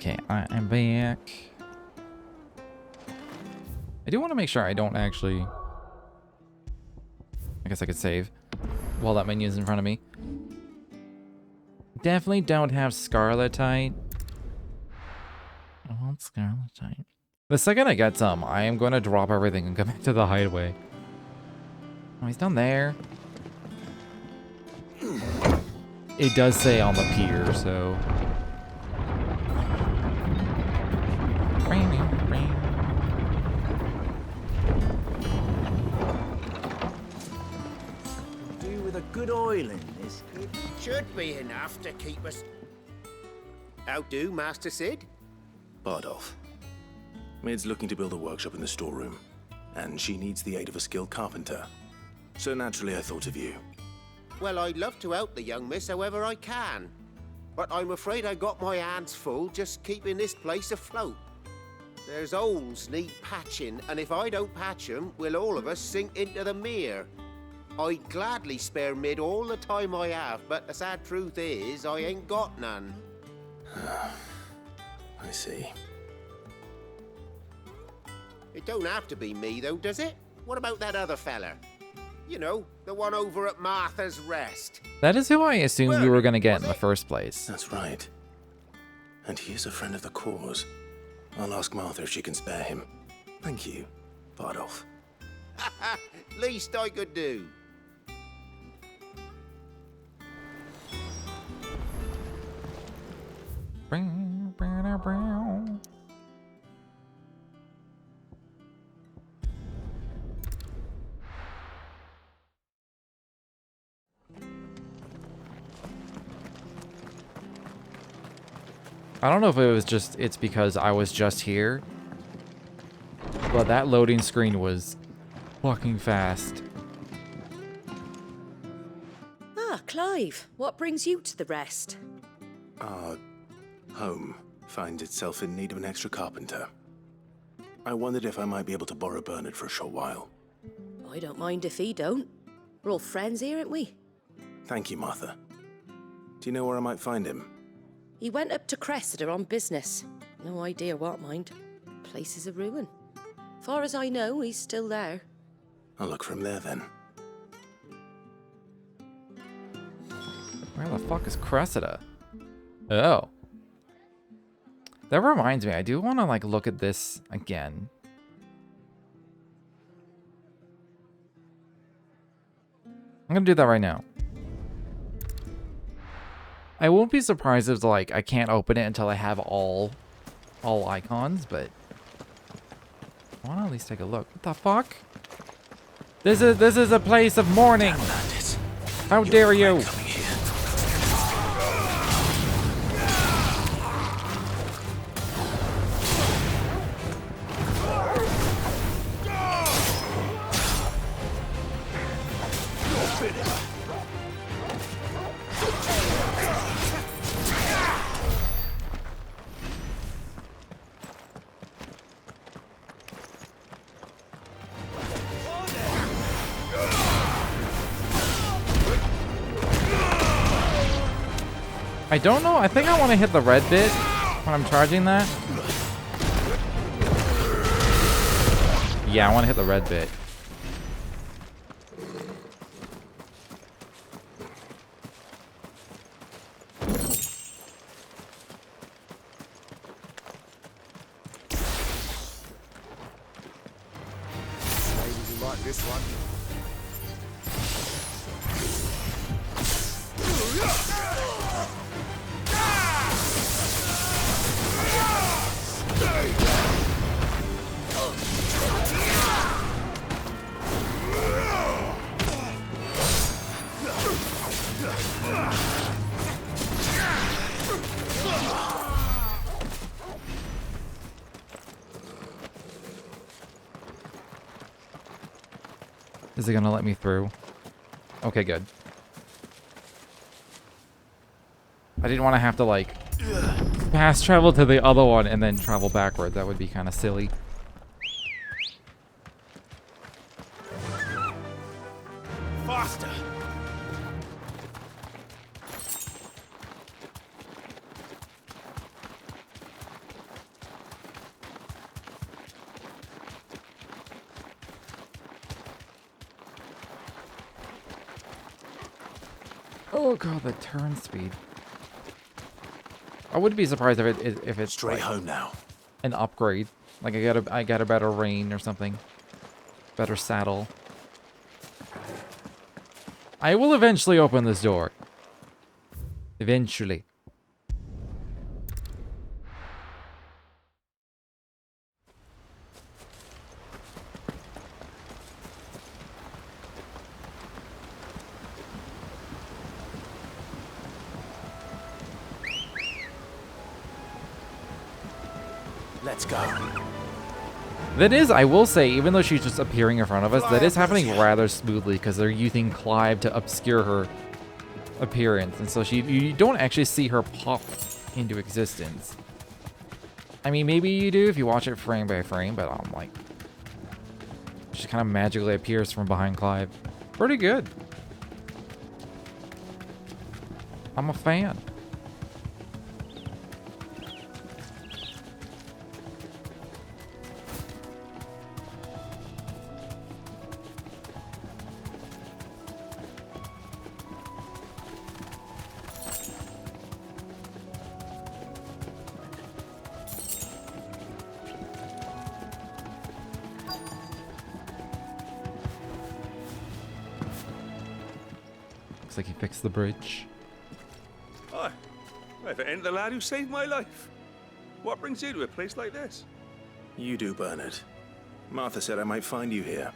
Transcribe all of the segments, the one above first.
Okay, I am back. I do want to make sure I don't actually... I guess I could save while that menu's in front of me. Definitely don't have Scarletite. I want Scarletite. The second I get some, I am going to drop everything and go back to the hideaway. Oh, he's down there. It does say on the pier, so... Do with a good oil in this. It should be enough to keep us... How do, Master Sid? Bardolph. Maid's looking to build a workshop in the storeroom, and she needs the aid of a skilled carpenter. So naturally I thought of you. Well, I'd love to help the young miss however I can. But I'm afraid I got my hands full just keeping this place afloat. There's holes need patching, and if I don't patch them, will all of us sink into the mere. I'd gladly spare Mid all the time I have, but the sad truth is, I ain't got none. I see. It don't have to be me, though, does it? What about that other fella? You know, the one over at Martha's Rest. That is who I assumed you were going to get in the first place. That's right. And he is a friend of the cause. I'll ask Martha if she can spare him. Thank you, Bardolph. Least I could do. I don't know if it's because I was just here, but that loading screen was fucking fast. Ah, Clive, what brings you to the Rest? Our home finds itself in need of an extra carpenter. I wondered if I might be able to borrow Bernard for a short while. I don't mind if he don't. We're all friends here, aren't we? Thank you, Martha. Do you know where I might find him? He went up to Cressida on business. No idea what, mind. Place is a ruin. Far as I know, he's still there. I'll look for him there, then. Where the fuck is Cressida? Oh. That reminds me, I do want to, like, look at this again. I'm gonna do that right now. I won't be surprised if, like, I can't open it until I have all icons, but I want to at least take a look. What the fuck? This is a place of mourning. How dare you? I don't know. I think I want to hit the red bit when I'm charging that. Yeah, I want to hit the red bit. Maybe you like this one. Is it gonna let me through? Okay, good. I didn't want to have to, like, fast travel to the other one and then travel backwards. That would be kind of silly. Faster! Oh god, the turn speed. I wouldn't be surprised if it's Straight like home now. an upgrade. Like I got a better rein or something. Better saddle. I will eventually open this door. Eventually. Let's go. That is, I will say, even though she's just appearing in front of us, that is happening rather smoothly because they're using Clive to obscure her appearance. And so you don't actually see her pop into existence. I mean, maybe you do if you watch it frame by frame, but I'm like, she kind of magically appears from behind Clive. Pretty good. I'm a fan. Looks like he fixed the bridge. Hi. If it ain't the lad who saved my life. What brings you to a place like this? You do, Bernard. Martha said I might find you here.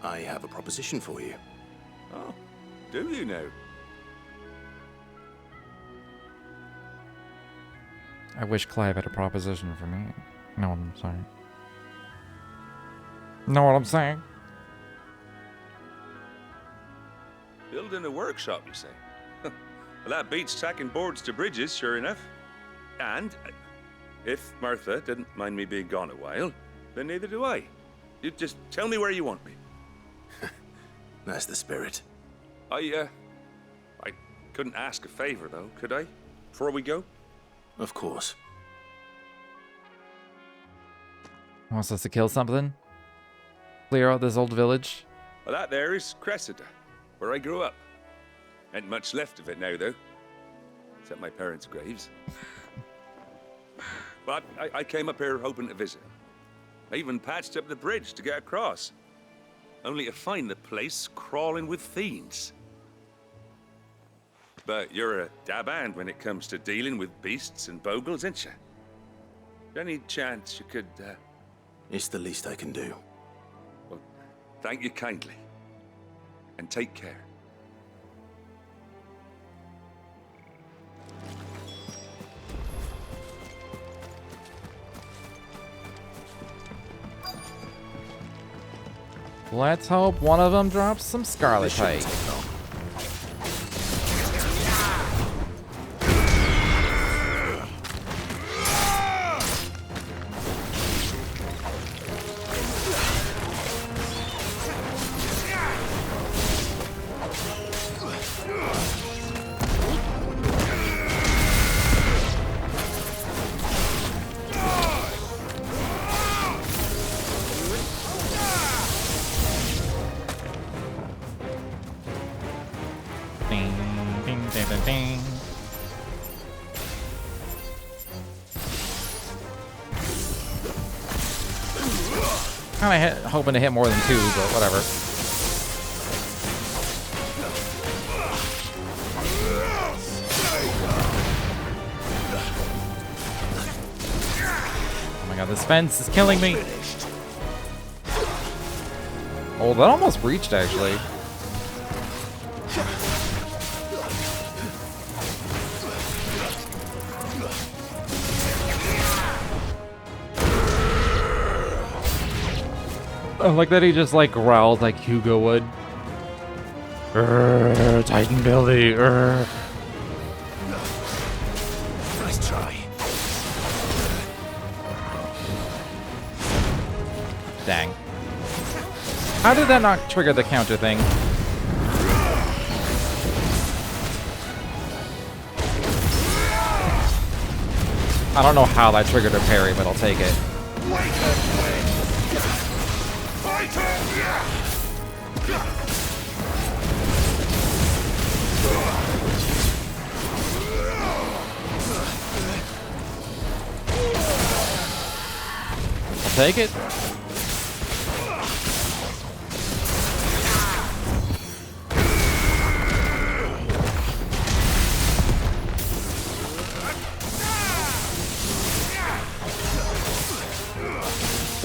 I have a proposition for you. Oh, do you now? I wish Clive had a proposition for me. Know what I'm saying? Know what I'm saying? Building a workshop, you say? Well, that beats tacking boards to bridges, sure enough. And if Martha didn't mind me being gone a while, then neither do I. You just tell me where you want me. That's the spirit. I couldn't ask a favor, though, could I? Before we go? Of course. Wants us to kill something? Clear out this old village? Well, that there is Cressida, where I grew up. Ain't much left of it now, though. Except my parents' graves. But I came up here hoping to visit. I even patched up the bridge to get across. Only to find the place crawling with fiends. But you're a dab hand when it comes to dealing with beasts and bogles, ain't you? Any chance you could, It's the least I can do. Well, thank you kindly. And take care. Let's hope one of them drops some Scarlet Pike. Kind of hoping to hit more than 2, but whatever. Oh my god, this fence is killing me. Oh, that almost reached, actually. I like that he just like growled like Hugo would. Titan Billy. Nice try. Dang. How did that not trigger the counter thing? I don't know how that triggered a parry, but I'll take it. I'll take it.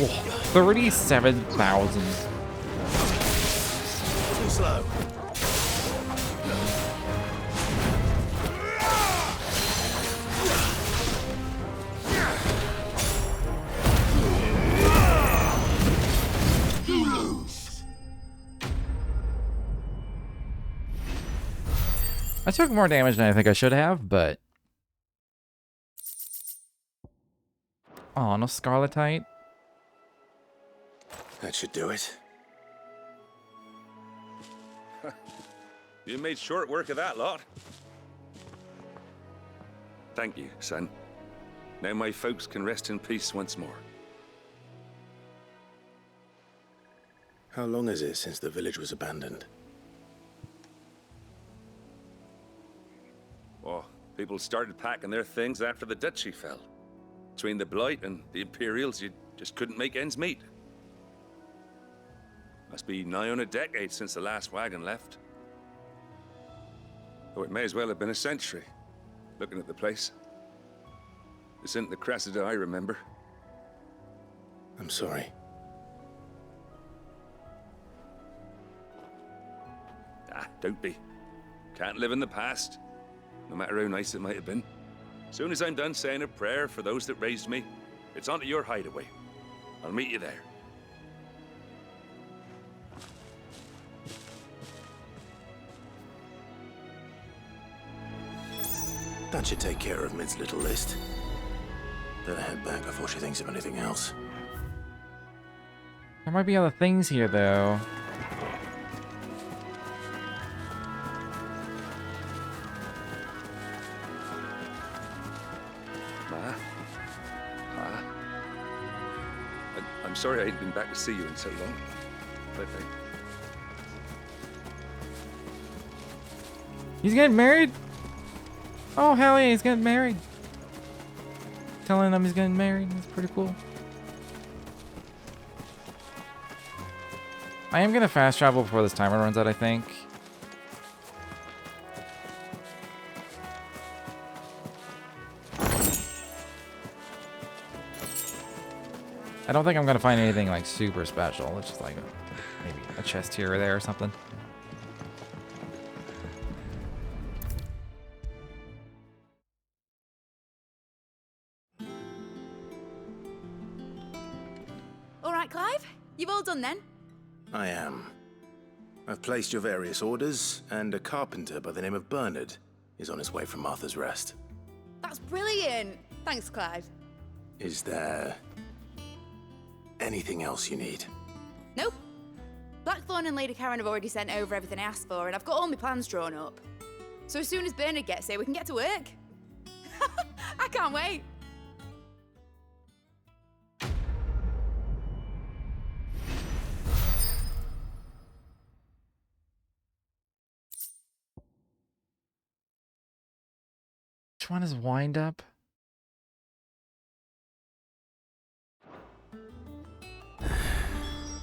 Oh, 37,000. Too slow. I took more damage than I think I should have, but... Oh, no Scarletite. That should do it. You made short work of that lot. Thank you, son. Now my folks can rest in peace once more. How long is it since the village was abandoned? Oh, people started packing their things after the duchy fell. Between the Blight and the Imperials, you just couldn't make ends meet. Must be nigh on a decade since the last wagon left. Oh, it may as well have been a century, looking at the place. This isn't the Cressida I remember. I'm sorry. Ah, don't be. Can't live in the past, no matter how nice it might have been. Soon as I'm done saying a prayer for those that raised me, it's onto your hideaway. I'll meet you there. That should take care of Mid's little list. Better head back before she thinks of anything else. There might be other things here, though. Ma? Pa? I'm sorry I ain't been back to see you in so long. But He's getting married? Oh, hell yeah, he's getting married. Telling them he's getting married. That's pretty cool. I am going to fast travel before this timer runs out, I think. I don't think I'm going to find anything like super special. It's just like maybe a chest here or there or something. All right, Clive. You've all done then? I am. I've placed your various orders, and a carpenter by the name of Bernard is on his way from Martha's Rest. That's brilliant. Thanks, Clive. Is there anything else you need? Nope. Blackthorn and Lady Karen have already sent over everything I asked for, and I've got all my plans drawn up. So as soon as Bernard gets here, we can get to work. I can't wait. Which one is wind up? Is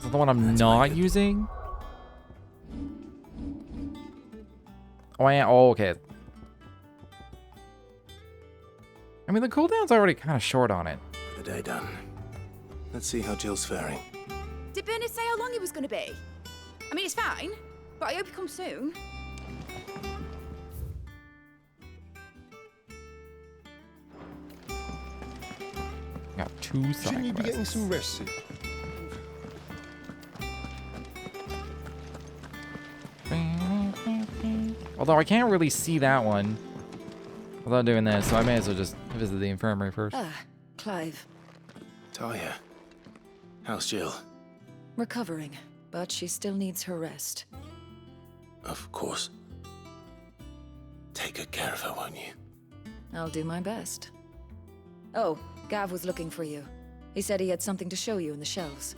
that the one I'm not using? Oh, I am. Oh, okay. I mean, the cooldown's already kind of short on it. The day done. Let's see how Jill's faring. Did Bernard say how long he was going to be? I mean, it's fine, but I hope he comes soon. Got 2 side Shouldn't you be getting quests. some rest soon? Although I can't really see that one without doing this, so I may as well just visit the infirmary first. Ah, Clive. Talia, how's Jill? Recovering, but she still needs her rest. Of course. Take good care of her, won't you? I'll do my best. Oh, Gav was looking for you. He said he had something to show you in the shelves.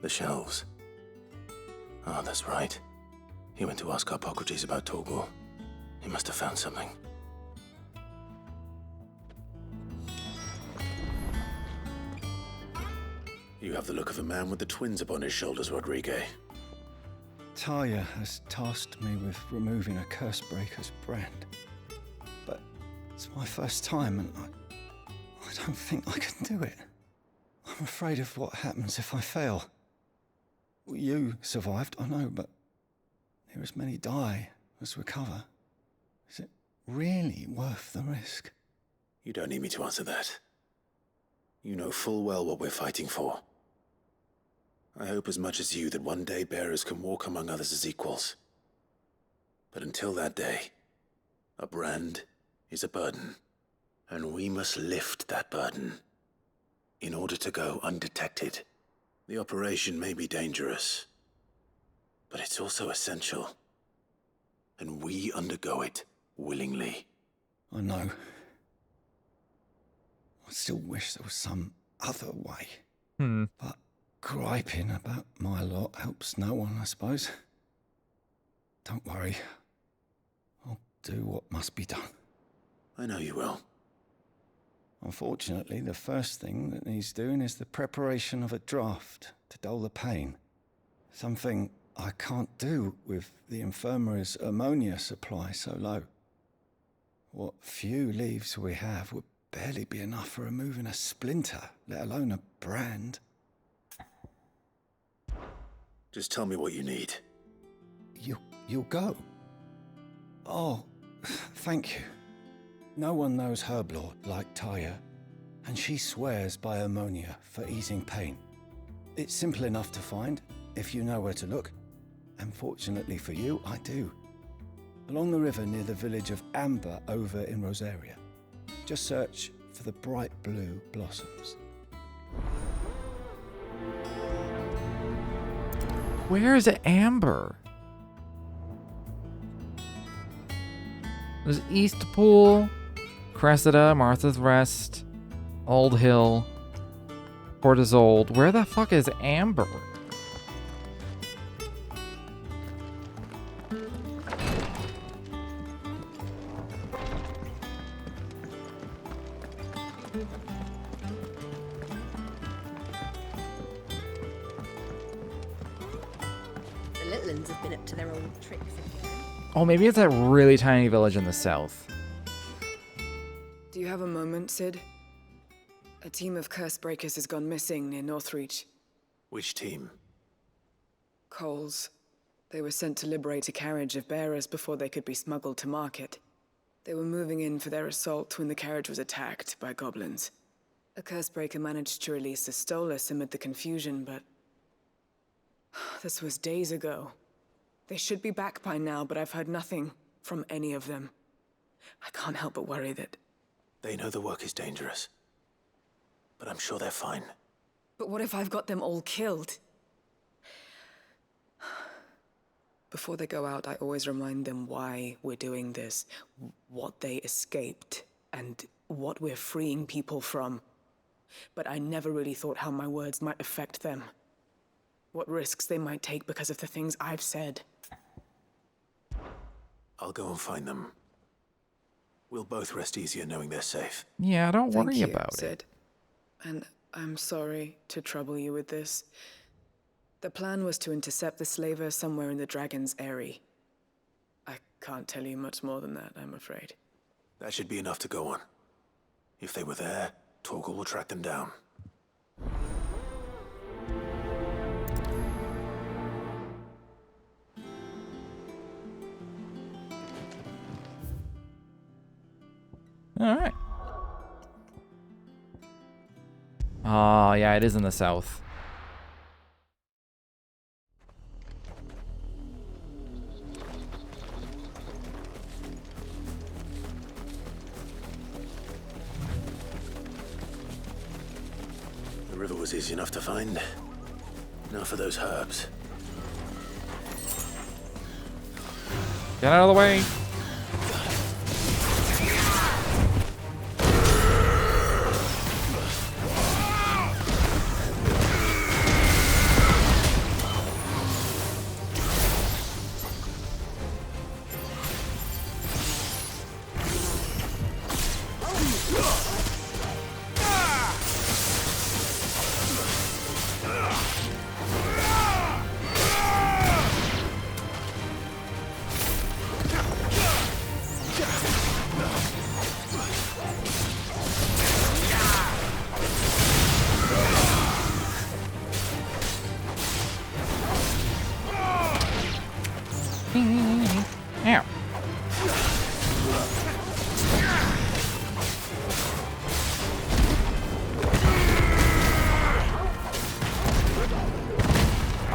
The shelves. Oh, that's right. He went to ask Harpocrates about Torgor. He must have found something. You have the look of a man with the twins upon his shoulders, Rodrigue. Talia has tasked me with removing a Cursebreaker's brand. But it's my first time and I don't think I can do it. I'm afraid of what happens if I fail. You survived, I know, but near as many die as recover. Is it really worth the risk? You don't need me to answer that. You know full well what we're fighting for. I hope as much as you that one day bearers can walk among others as equals. But until that day, a brand is a burden, and we must lift that burden in order to go undetected. The operation may be dangerous, but it's also essential, and we undergo it willingly. I know. I still wish there was some other way. But griping about my lot helps no one, I suppose. Don't worry. I'll do what must be done. I know you will. Unfortunately, the first thing that needs doing is the preparation of a draft to dull the pain. Something I can't do with the infirmary's ammonia supply so low. What few leaves we have would barely be enough for removing a splinter, let alone a brand. Just tell me what you need. You'll go? Oh, thank you. No one knows Herblord like Taya, and she swears by ammonia for easing pain. It's simple enough to find, if you know where to look. And fortunately for you, I do. Along the river near the village of Amber over in Rosaria. Just search for the bright blue blossoms. Where is Amber? There's Eastpool, Cressida, Martha's Rest, Old Hill, Port Isolde. Where the fuck is Amber? The little uns have been up to their old tricks again. Oh, maybe it's that really tiny village in the south. Do you have a moment, Sid? A team of Cursebreakers has gone missing near Northreach. Which team? Coles. They were sent to liberate a carriage of bearers before they could be smuggled to market. They were moving in for their assault when the carriage was attacked by goblins. A Cursebreaker managed to release the Stolas amid the confusion, but... this was days ago. They should be back by now, but I've heard nothing from any of them. I can't help but worry that... They know the work is dangerous, but I'm sure they're fine. But what if I've got them all killed? Before they go out, I always remind them why we're doing this, what they escaped, and what we're freeing people from. But I never really thought how my words might affect them. What risks they might take because of the things I've said. I'll go and find them. We'll both rest easier knowing they're safe. Yeah, don't Thank worry you, about it. Sid. And I'm sorry to trouble you with this. The plan was to intercept the slaver somewhere in the Dragon's Eyrie. I can't tell you much more than that, I'm afraid. That should be enough to go on. If they were there, Torgal will track them down. All right. Oh, yeah, it is in the south. The river was easy enough to find. Now for those herbs. Get out of the way.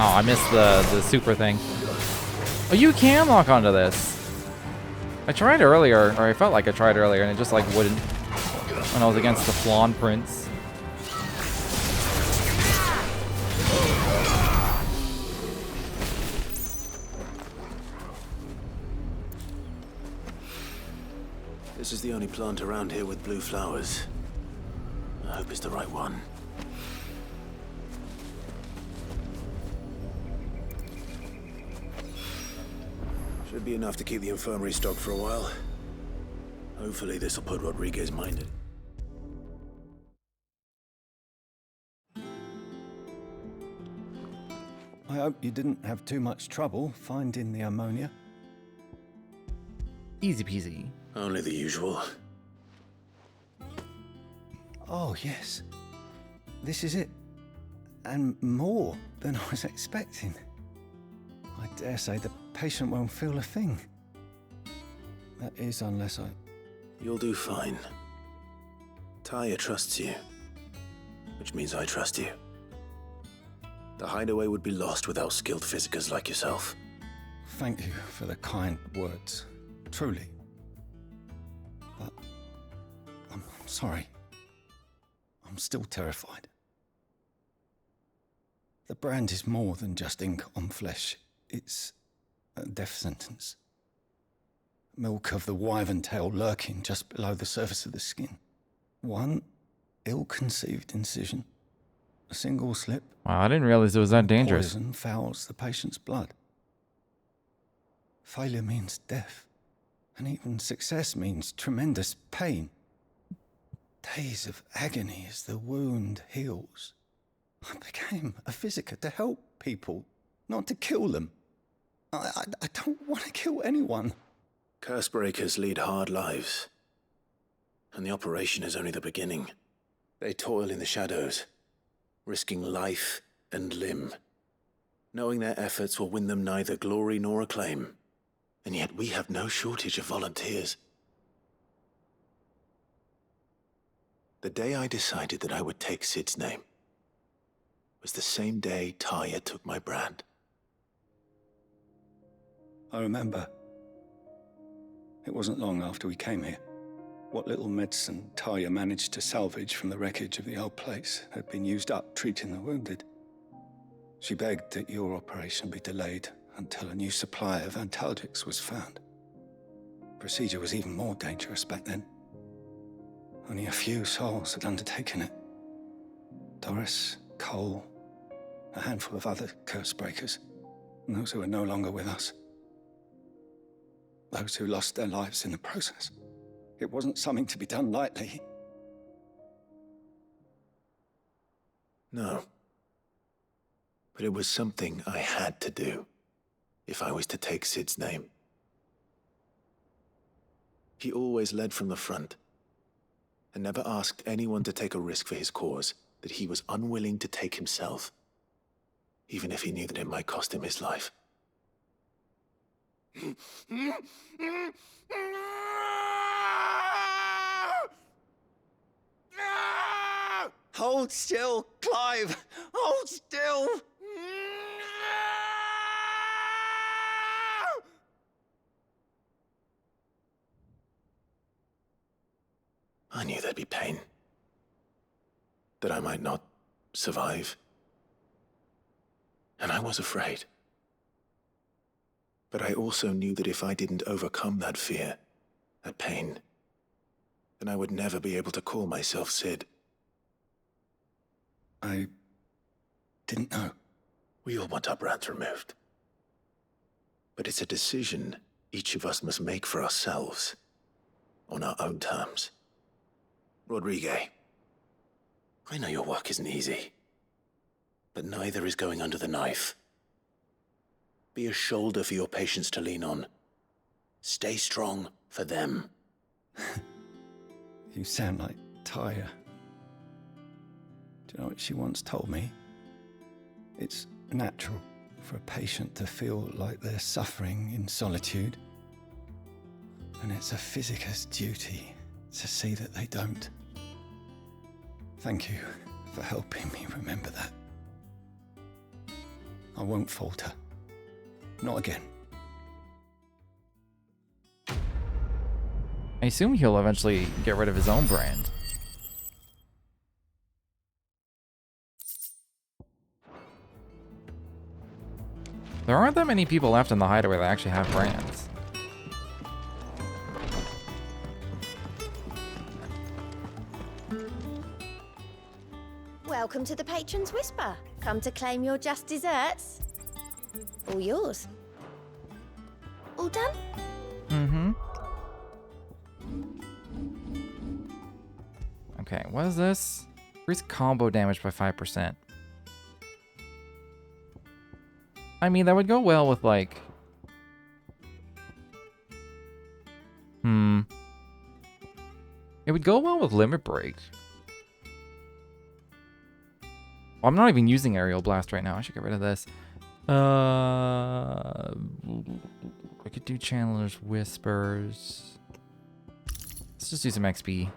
Oh, I missed the super thing. Oh, you can lock onto this. I tried earlier, or I felt like I tried earlier, and it just like wouldn't when I was against the Flan Prince. This is the only plant around here with blue flowers. I hope it's the right one. Should be enough to keep the infirmary stocked for a while. Hopefully this will put Rodriguez minded. I hope you didn't have too much trouble finding the ammonia. Easy peasy. Only the usual. Oh, yes. This is it. And more than I was expecting. I dare say the patient won't feel a thing. That is, unless I... You'll do fine. Taya trusts you, which means I trust you. The hideaway would be lost without skilled physicers like yourself. Thank you for the kind words. Truly. But I'm sorry. I'm still terrified. The brand is more than just ink on flesh. It's a death sentence. Milk of the wyvern tail lurking just below the surface of the skin. One ill-conceived incision. A single slip. Wow, I didn't realize it was that dangerous. Poison fouls the patient's blood. Failure means death. And even success means tremendous pain. Days of agony as the wound heals. I became a physiker to help people, not to kill them. I don't want to kill anyone. Cursebreakers lead hard lives. And the operation is only the beginning. They toil in the shadows, risking life and limb, knowing their efforts will win them neither glory nor acclaim. And yet we have no shortage of volunteers. The day I decided that I would take Sid's name was the same day Taya took my brand. I remember. It wasn't long after we came here. What little medicine Taya managed to salvage from the wreckage of the old place had been used up treating the wounded. She begged that your operation be delayed until a new supply of antalgics was found. Procedure was even more dangerous back then. Only a few souls had undertaken it. Doris, Cole, a handful of other cursebreakers, and those who are no longer with us. Those who lost their lives in the process. It wasn't something to be done lightly. No. But it was something I had to do, if I was to take Sid's name. He always led from the front, and never asked anyone to take a risk for his cause that he was unwilling to take himself, even if he knew that it might cost him his life. Hold still, Clive! Hold still! I knew there'd be pain. That I might not survive. And I was afraid. But I also knew that if I didn't overcome that fear, that pain, then I would never be able to call myself Sid. I didn't know. We all want our brands removed. But it's a decision each of us must make for ourselves, on our own terms. Rodriguez, I know your work isn't easy, but neither is going under the knife. Be a shoulder for your patients to lean on. Stay strong for them. You sound like Taya. Do you know what she once told me? It's natural for a patient to feel like they're suffering in solitude. And it's a physiker's duty to see that they don't. Thank you for helping me remember that. I won't falter. Not again. I assume he'll eventually get rid of his own brand. There aren't that many people left in the hideaway that actually have brands. Welcome to the Patron's Whisper. Come to claim your just desserts. All yours. All done? Mm-hmm. Okay, what is this? Increase combo damage by 5%. I mean, that would go well with, like... It would go well with Limit Break. Well, I'm not even using Aerial Blast right now. I should get rid of this. I could do Chandler's Whispers. Let's just do some XP.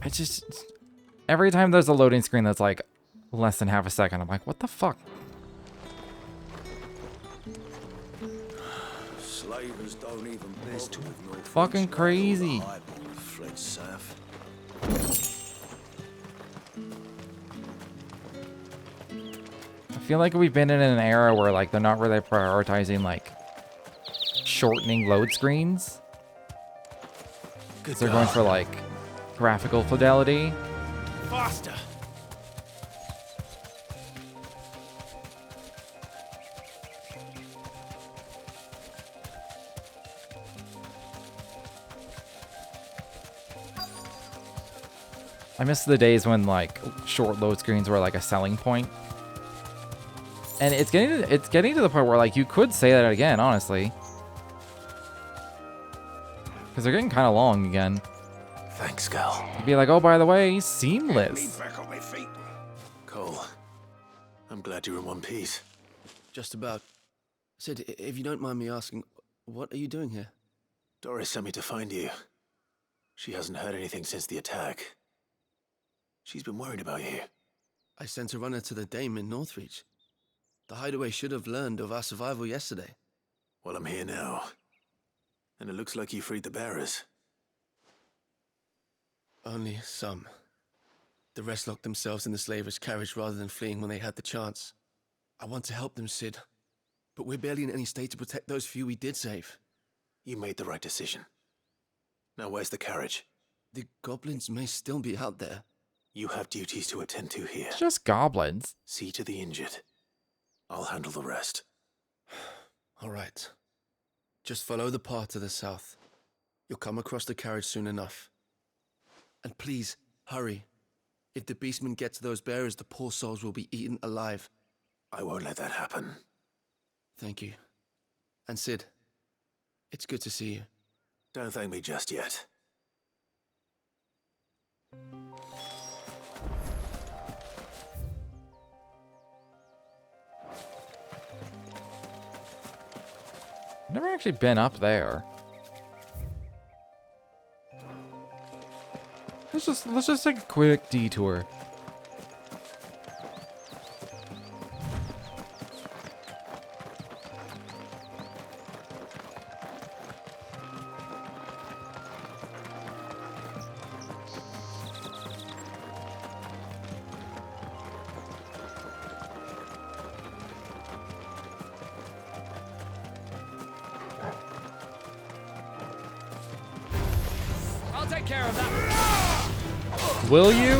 It's just... Every time there's a loading screen that's like less than half a second, I'm like, what the fuck? Slavers don't even best to ignore Fucking crazy. fled south. I feel like we've been in an era where like they're not really prioritizing like shortening load screens. Because they're going for like graphical fidelity. Faster! I miss the days when like short load screens were like a selling point. And it's getting to the point where like you could say that again, honestly. Because they're getting kind of long again. Thanks, Gal. You'd be like, oh, by the way, seamless. Back on my feet. Cole, I'm glad you're in one piece. Just about. Sid, if you don't mind me asking, what are you doing here? Doris sent me to find you. She hasn't heard anything since the attack. She's been worried about you. I sent a runner to the Dame in Northreach. The hideaway should have learned of our survival yesterday. Well, I'm here now. And it looks like you freed the bearers. Only some. The rest locked themselves in the slavers' carriage rather than fleeing when they had the chance. I want to help them, Sid. But we're barely in any state to protect those few we did save. You made the right decision. Now where's the carriage? The goblins may still be out there. You have duties to attend to here. It's just goblins. See to the injured. I'll handle the rest. All right. Just follow the path to the south. You'll come across the carriage soon enough. And please, hurry. If the beastmen get to those bearers, the poor souls will be eaten alive. I won't let that happen. Thank you. And Sid, it's good to see you. Don't thank me just yet. Never actually been up there. Let's just take a quick detour. I'll take care of that. Will you?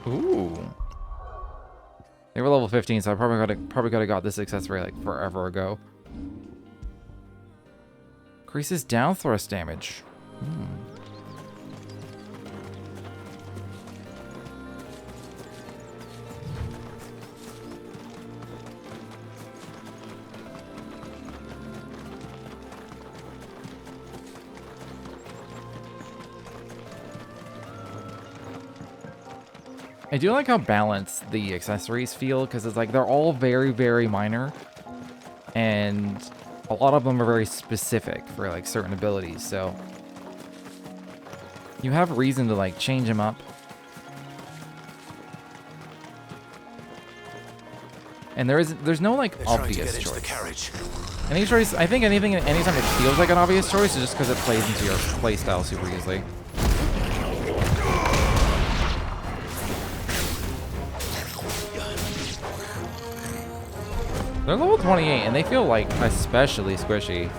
Ooh. They were level 15, so I probably could have got this accessory like forever ago. Increases down thrust damage. I do like how balanced the accessories feel, because it's like they're all very, very minor, and a lot of them are very specific for like certain abilities, so you have reason to like change them up. And there's no like obvious choice. Any choice, I think anything, anytime it feels like an obvious choice is just because it plays into your playstyle super easily. They're level 28 and they feel like especially squishy.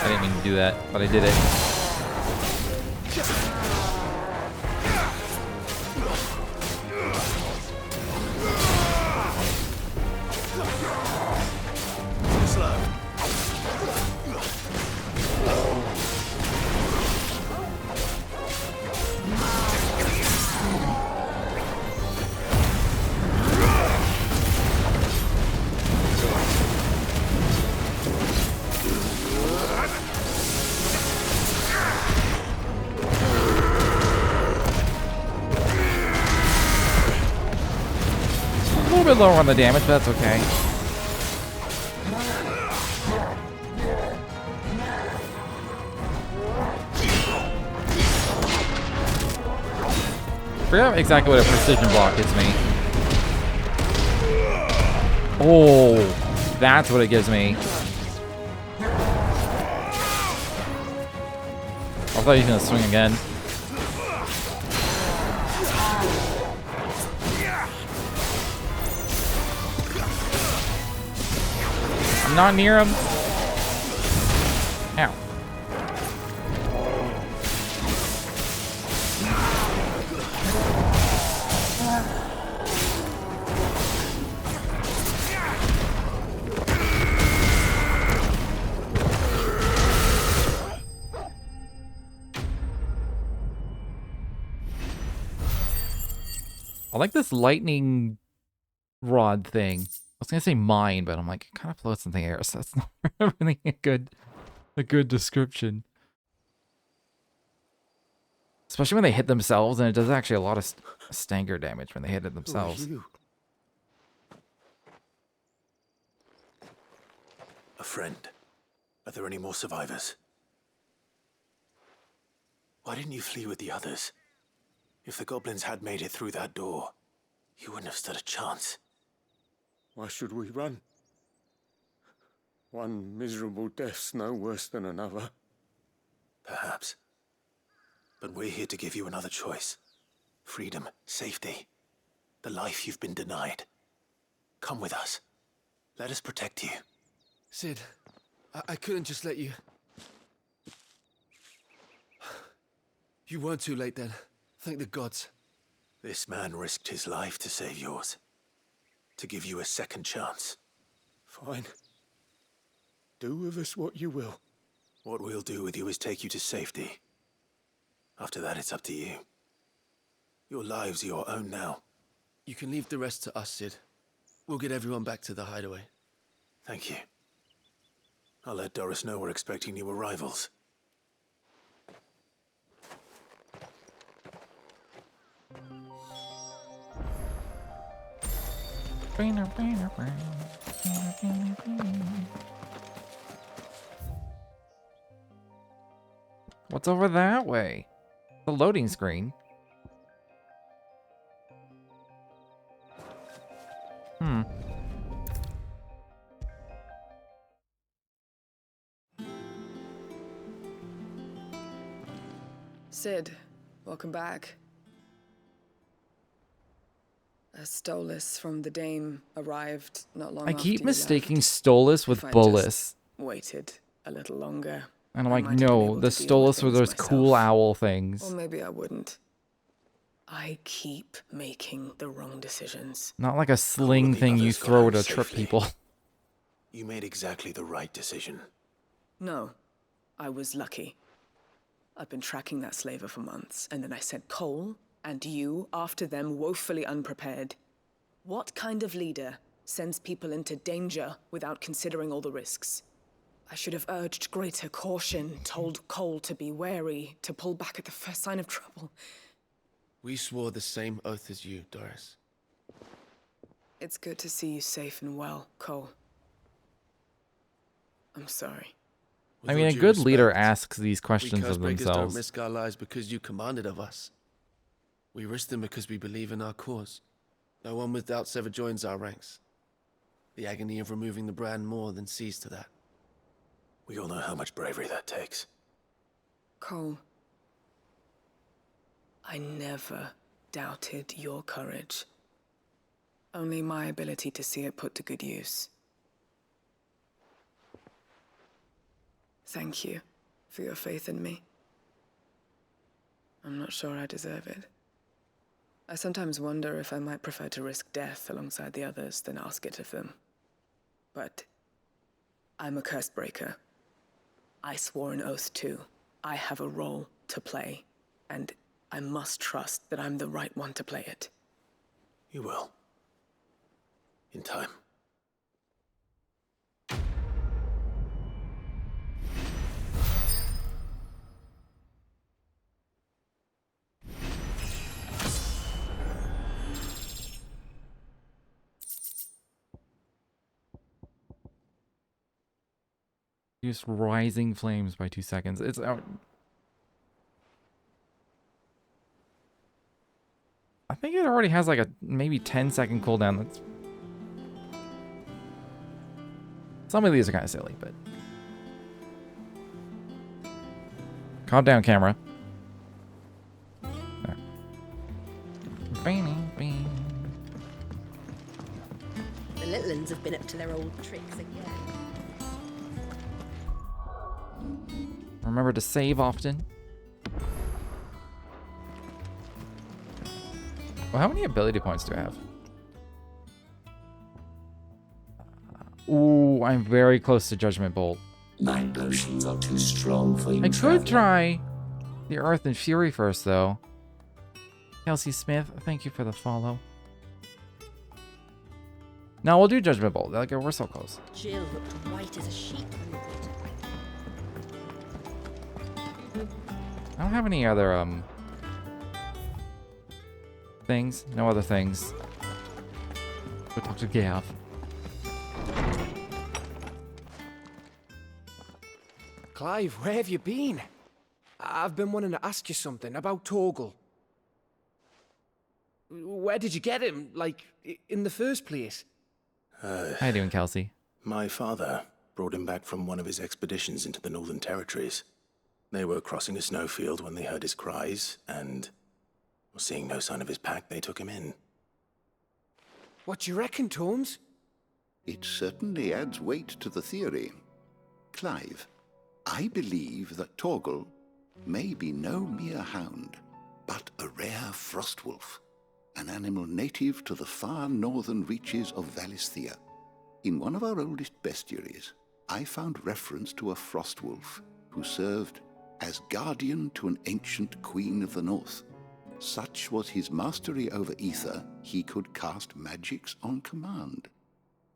I didn't mean to do that, but I did it. A little bit lower on the damage, but that's okay. I forgot exactly what a precision block gives me. Oh, that's what it gives me. I thought he was gonna swing again. I'm not near him. Ow. I like this lightning rod thing. I was gonna say mine, but I'm like, it kind of floats in the air, so that's not really a good description. Especially when they hit themselves, and it does actually a lot of stanker damage when they hit it themselves. A friend. Are there any more survivors? Why didn't you flee with the others? If the goblins had made it through that door, you wouldn't have stood a chance. Why should we run? One miserable death's no worse than another. Perhaps. But we're here to give you another choice. Freedom, safety, the life you've been denied. Come with us. Let us protect you. Sid, I couldn't just let you... You weren't too late then. Thank the gods. This man risked his life to save yours. To give you a second chance. Fine. Do with us what you will. What we'll do with you is take you to safety. After that, it's up to you. Your lives are your own now. You can leave the rest to us, Sid. We'll get everyone back to the hideaway. Thank you. I'll let Doris know we're expecting new arrivals. What's over that way? The loading screen. Sid, welcome back. A Stolas from the Dame arrived not long I after keep you mistaking left. Stolas with If I'd Bolus. just waited a little longer. And I'm I like, might have been no, able the to deal with Stolas were things those cool myself. owl Or things. maybe I wouldn't. I keep making the wrong decisions. Not like a sling the thing you others got throw out to trip safely. people. You made exactly the right decision. No, I was lucky. I've been tracking that slaver for months, and then I sent Cole and you after them woefully unprepared. What kind of leader sends people into danger without considering all the risks. I should have urged greater caution, told Cole to be wary, to pull back at the first sign of trouble. We swore the same oath as you, Doris. It's good to see you safe and well, Cole. I'm sorry. With I mean, all a due good leader respect, asks these questions we of Cursebreakers don't themselves. risk our lives because you commanded of us. We risk them because we believe in our cause. No one with doubts ever joins our ranks. The agony of removing the brand more than sees to that. We all know how much bravery that takes. Cole, I never doubted your courage. Only my ability to see it put to good use. Thank you for your faith in me. I'm not sure I deserve it. I sometimes wonder if I might prefer to risk death alongside the others than ask it of them. But I'm a curse breaker. I swore an oath too. I have a role to play, and I must trust that I'm the right one to play it. You will. In time. Use rising flames by 2 seconds. It's out. I think it already has like a maybe 10-second cooldown. That's some of these are kind of silly, but calm down, camera. There. The little uns have been up to their old tricks again. Remember to save often. Well, how many ability points do I have? Ooh, I'm very close to Judgment Bolt. My potions are too strong for you. I could try the Earth and Fury first, though. Kelsey Smith, thank you for the follow. No, we'll do Judgment Bolt. Like, we're so close. Jill looked white as a sheet when we did. I don't have any other, things. No other things. Go talk to Gav. Clive, where have you been? I've been wanting to ask you something about Torgal. Where did you get him, like, in the first place? How you doing, Kelsey? My father brought him back from one of his expeditions into the Northern Territories. They were crossing a snowfield when they heard his cries, and seeing no sign of his pack, they took him in. What do you reckon, Tomes? It certainly adds weight to the theory. Clive, I believe that Torgal may be no mere hound, but a rare frostwolf, an animal native to the far northern reaches of Valisthea. In one of our oldest bestiaries, I found reference to a frostwolf who served as guardian to an ancient queen of the north. Such was his mastery over ether, he could cast magics on command.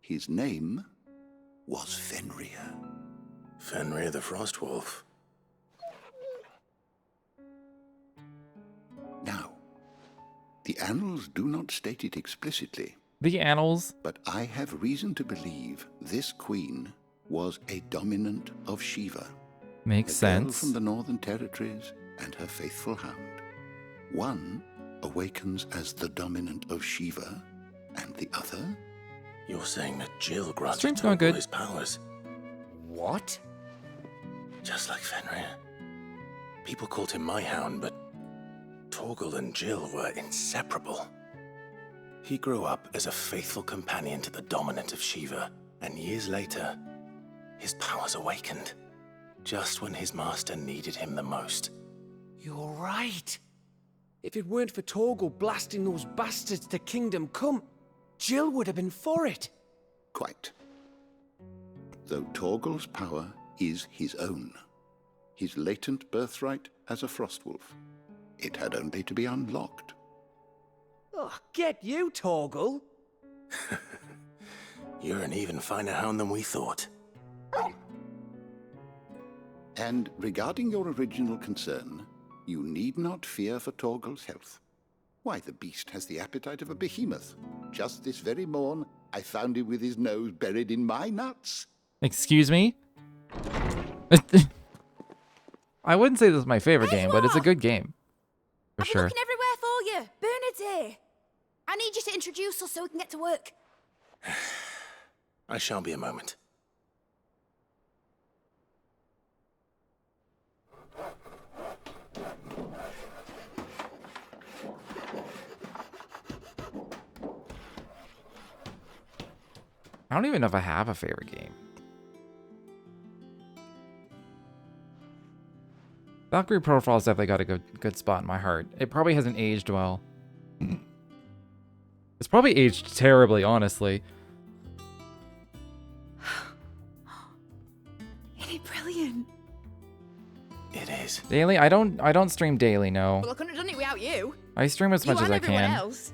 His name was Fenrir. Fenrir the Frostwolf. Now, the annals do not state it explicitly. The annals? But I have reason to believe this queen was a dominant of Shiva. Makes a girl sense. From the Northern Territories and her faithful hound. One awakens as the dominant of Shiva, and the other? You're saying that Jill granted Stream's going Torgal good. his powers? What? Just like Fenrir. People called him my hound, but Torgal and Jill were inseparable. He grew up as a faithful companion to the dominant of Shiva, and years later, his powers awakened, just when his master needed him the most. You're right. If it weren't for Torgal blasting those bastards to Kingdom Come, Jill would have been for it. Quite. Though Torgal's power is his own, his latent birthright as a Frostwolf, it had only to be unlocked. Oh, get you, Torgal. You're an even finer hound than we thought. And regarding your original concern, you need not fear for Torgal's health. Why, the beast has the appetite of a behemoth. Just this very morn, I found him with his nose buried in my nuts. Excuse me? I wouldn't say this is my favorite game, but it's a good game. For sure. I'm looking everywhere for you. Bernard's here. I need you to introduce us so we can get to work. I shan't be a moment. I don't even know if I have a favorite game. Valkyrie Profile's definitely got a good spot in my heart. It probably hasn't aged well. It's probably aged terribly, honestly. Isn't it brilliant? It is. Daily? I don't stream daily, no. Well, I couldn't have done it without you. I stream as much as I everyone can. Else.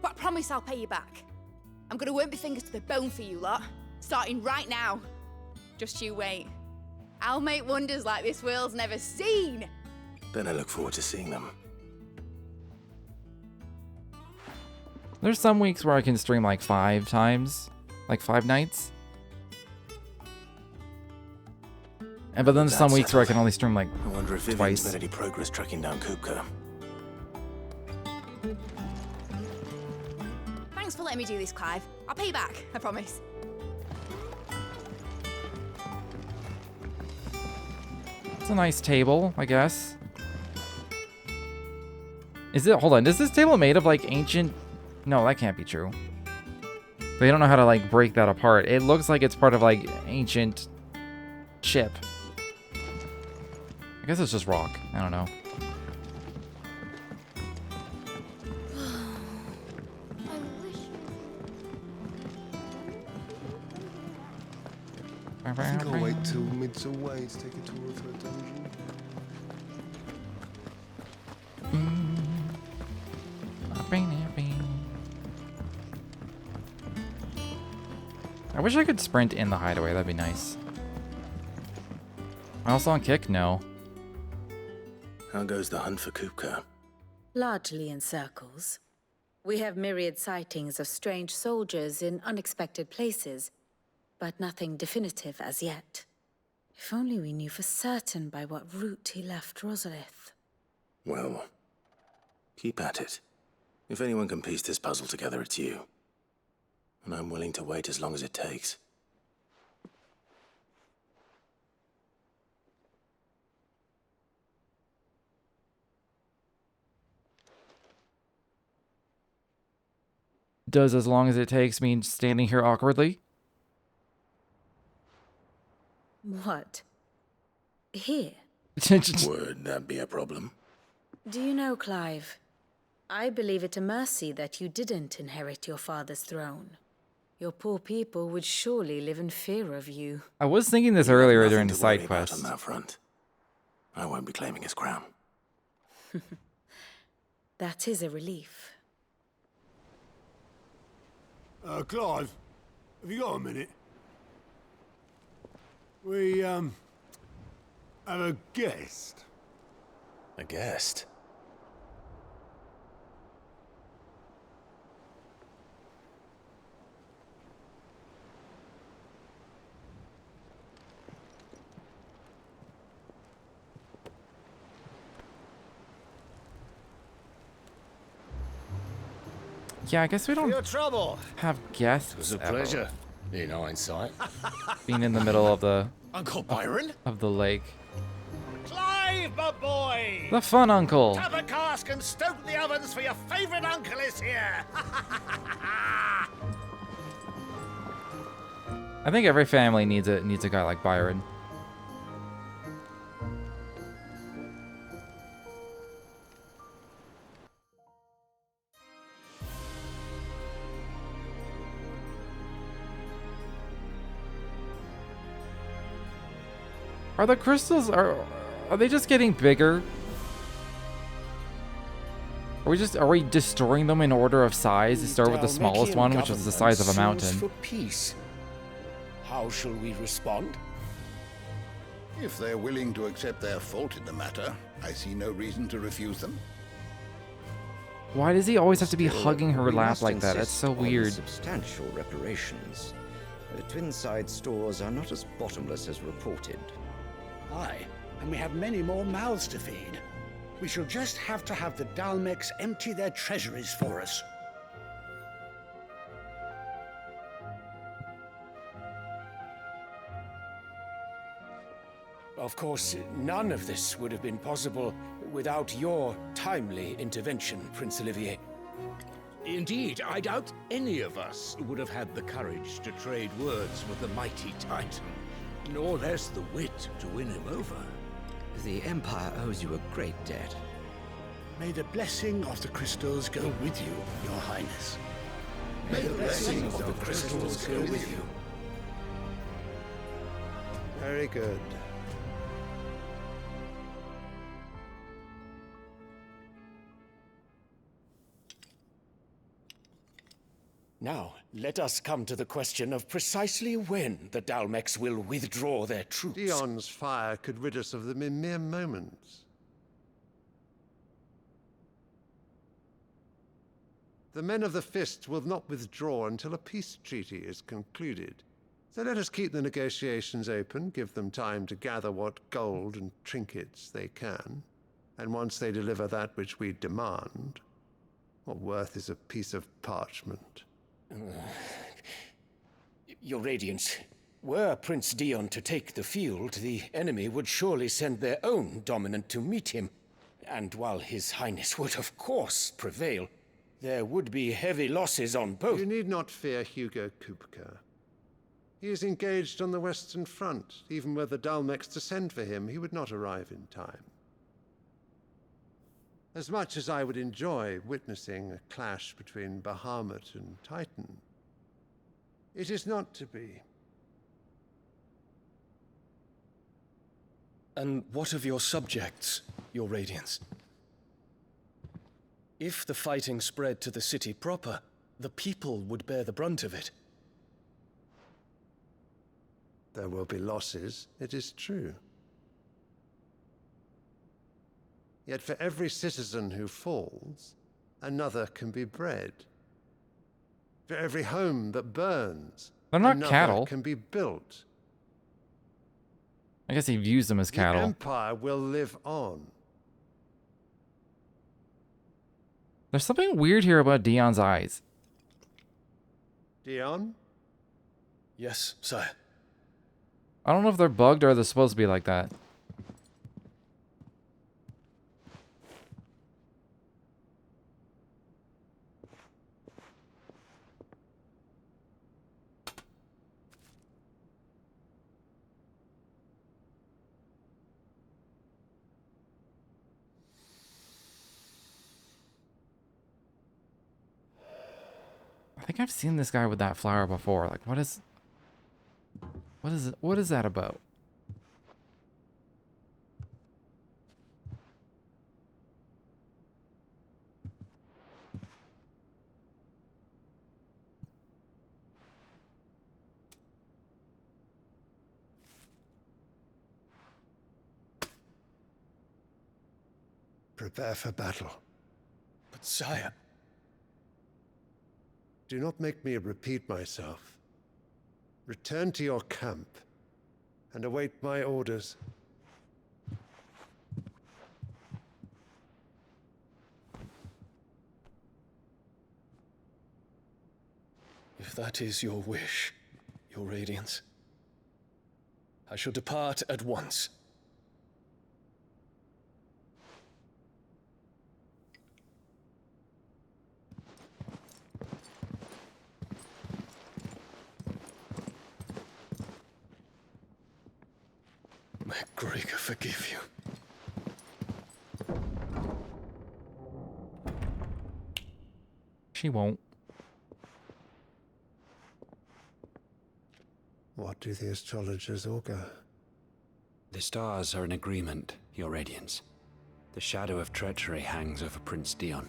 But I promise I'll pay you back. I'm gonna work my fingers to the bone for you lot, starting right now. Just you wait. I'll make wonders like this world's never seen. Then I look forward to seeing them. There's some weeks where I can stream like 5 times, like 5 nights. And but then there's some weeks where I can only stream like I wonder if Vivian's twice. made any progress tracking down Kupka. Thanks for letting me do this, Clive. I'll pay you back, I promise. It's a nice table, I guess. Is it? Hold on. Is this table made of like ancient? No, that can't be true. They don't know how to like break that apart. It looks like it's part of like ancient ship. I guess it's just rock. I don't know. I think I'll wait till mid's away to take a tour of her dungeon. I wish I could sprint in the hideaway. That'd be nice. Am I also on kick? No. How goes the hunt for Kupka? Largely in circles. We have myriad sightings of strange soldiers in unexpected places, but nothing definitive as yet. If only we knew for certain by what route he left Rosalith. Well, keep at it. If anyone can piece this puzzle together, it's you. And I'm willing to wait as long as it takes. Does as long as it takes mean standing here awkwardly? What? Here? Would that be a problem? Do you know, Clive? I believe it a mercy that you didn't inherit your father's throne. Your poor people would surely live in fear of you. I was thinking this earlier during the side quest. On that front. I won't be claiming his crown. That is a relief. Clive, have you got a minute? We, have a guest. A guest? Yeah, I guess we don't your trouble. have guests. It was a ever. pleasure, in hindsight. Being in the middle of the Uncle Byron? of the lake. Clive, my boy! The fun uncle. Tap a cask and stoke the ovens for your favourite uncle is here! I think every family needs a guy like Byron. Are the crystals are they just getting bigger? Are we destroying them in order of size? To start with the smallest one, which is the size of a mountain. For peace. How shall we respond? If they're willing to accept their fault in the matter, I see no reason to refuse them. Why does he always have to be hugging her We lap must like that? That's insist so on weird. Substantial reparations. The Twinside stores are not as bottomless as reported. Aye, and we have many more mouths to feed. We shall just have to have the Dhalmekians empty their treasuries for us. Of course, none of this would have been possible without your timely intervention, Prince Olivier. Indeed, I doubt any of us would have had the courage to trade words with the mighty Titan, nor less the wit to win him over. The Empire owes you a great debt. May the blessing of the crystals go with you, Your Highness. May the blessing of the crystals go with you. Very good. Now, let us come to the question of precisely when the Dhalmekians will withdraw their troops. Dion's fire could rid us of them in mere moments. The men of the Fist will not withdraw until a peace treaty is concluded. So let us keep the negotiations open, give them time to gather what gold and trinkets they can, and once they deliver that which we demand, what worth is a piece of parchment? Your Radiance, were Prince Dion to take the field, the enemy would surely send their own dominant to meet him. And while His Highness would of course prevail, there would be heavy losses on both. You need not fear Hugo Kupka. He is engaged on the Western Front. Even were the Dhalmekians to send for him, he would not arrive in time. As much as I would enjoy witnessing a clash between Bahamut and Titan, it is not to be. And what of your subjects, Your Radiance? If the fighting spread to the city proper, the people would bear the brunt of it. There will be losses, it is true. Yet for every citizen who falls, another can be bred. For every home that burns, They're not another cattle. can be built. I guess he views them as cattle. The Empire will live on. There's something weird here about Dion's eyes. Dion? Yes, sire. I don't know if they're bugged or they're supposed to be like that. I think I've seen this guy with that flower before. Like, what is that about? Prepare for battle. But sire... Do not make me repeat myself. Return to your camp and await my orders. If that is your wish, Your Radiance, I shall depart at once. May Gregor forgive you. She won't. What do the astrologers augur? The stars are in agreement, Your Radiance. The shadow of treachery hangs over Prince Dion.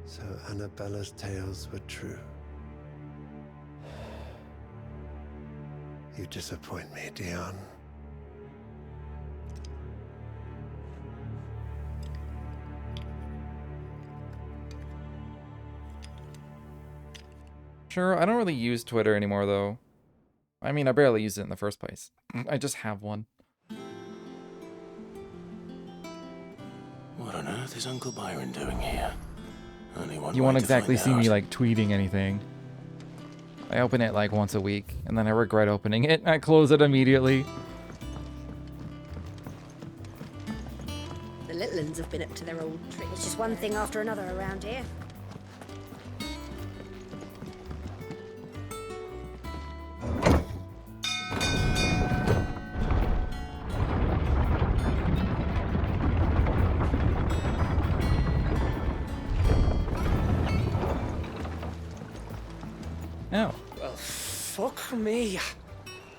So Annabella's tales were true. You disappoint me, Dion. Sure, I don't really use Twitter anymore, though. I mean, I barely use it in the first place. I just have one. What on earth is Uncle Byron doing here? Only one You way won't to exactly find see me, out. like, tweeting anything. I open it, like, once a week, and then I regret opening it, and I close it immediately. The little uns have been up to their old tricks. It's just one thing after another around here. Oh. Well, fuck me.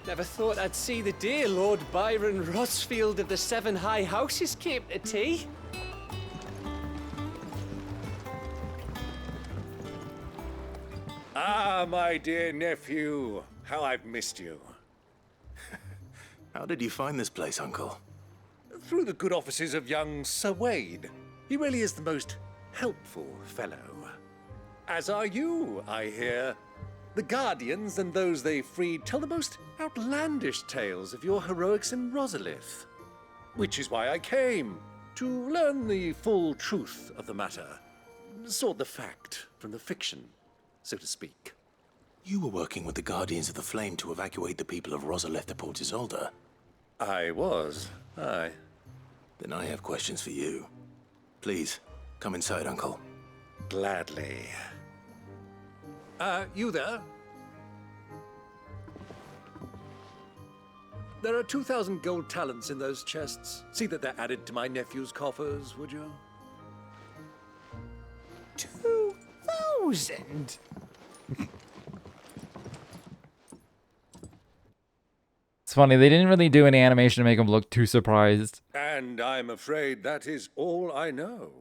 Never thought I'd see the day Lord Byron Rosfield of the Seven High Houses came to tea. Ah, my dear nephew. How I've missed you. How did you find this place, Uncle? Through the good offices of young Sir Wade. He really is the most helpful fellow. As are you, I hear. The Guardians and those they freed tell the most outlandish tales of your heroics in Rosalith. Which is why I came, to learn the full truth of the matter. Sort the fact from the fiction, so to speak. You were working with the Guardians of the Flame to evacuate the people of Rosalith to Port Isolde. I was, aye. Then I have questions for you. Please, come inside, Uncle. Gladly. You there? There are 2,000 gold talents in those chests. See that they're added to my nephew's coffers, would you? 2,000? It's funny, they didn't really do any animation to make him look too surprised. And I'm afraid that is all I know.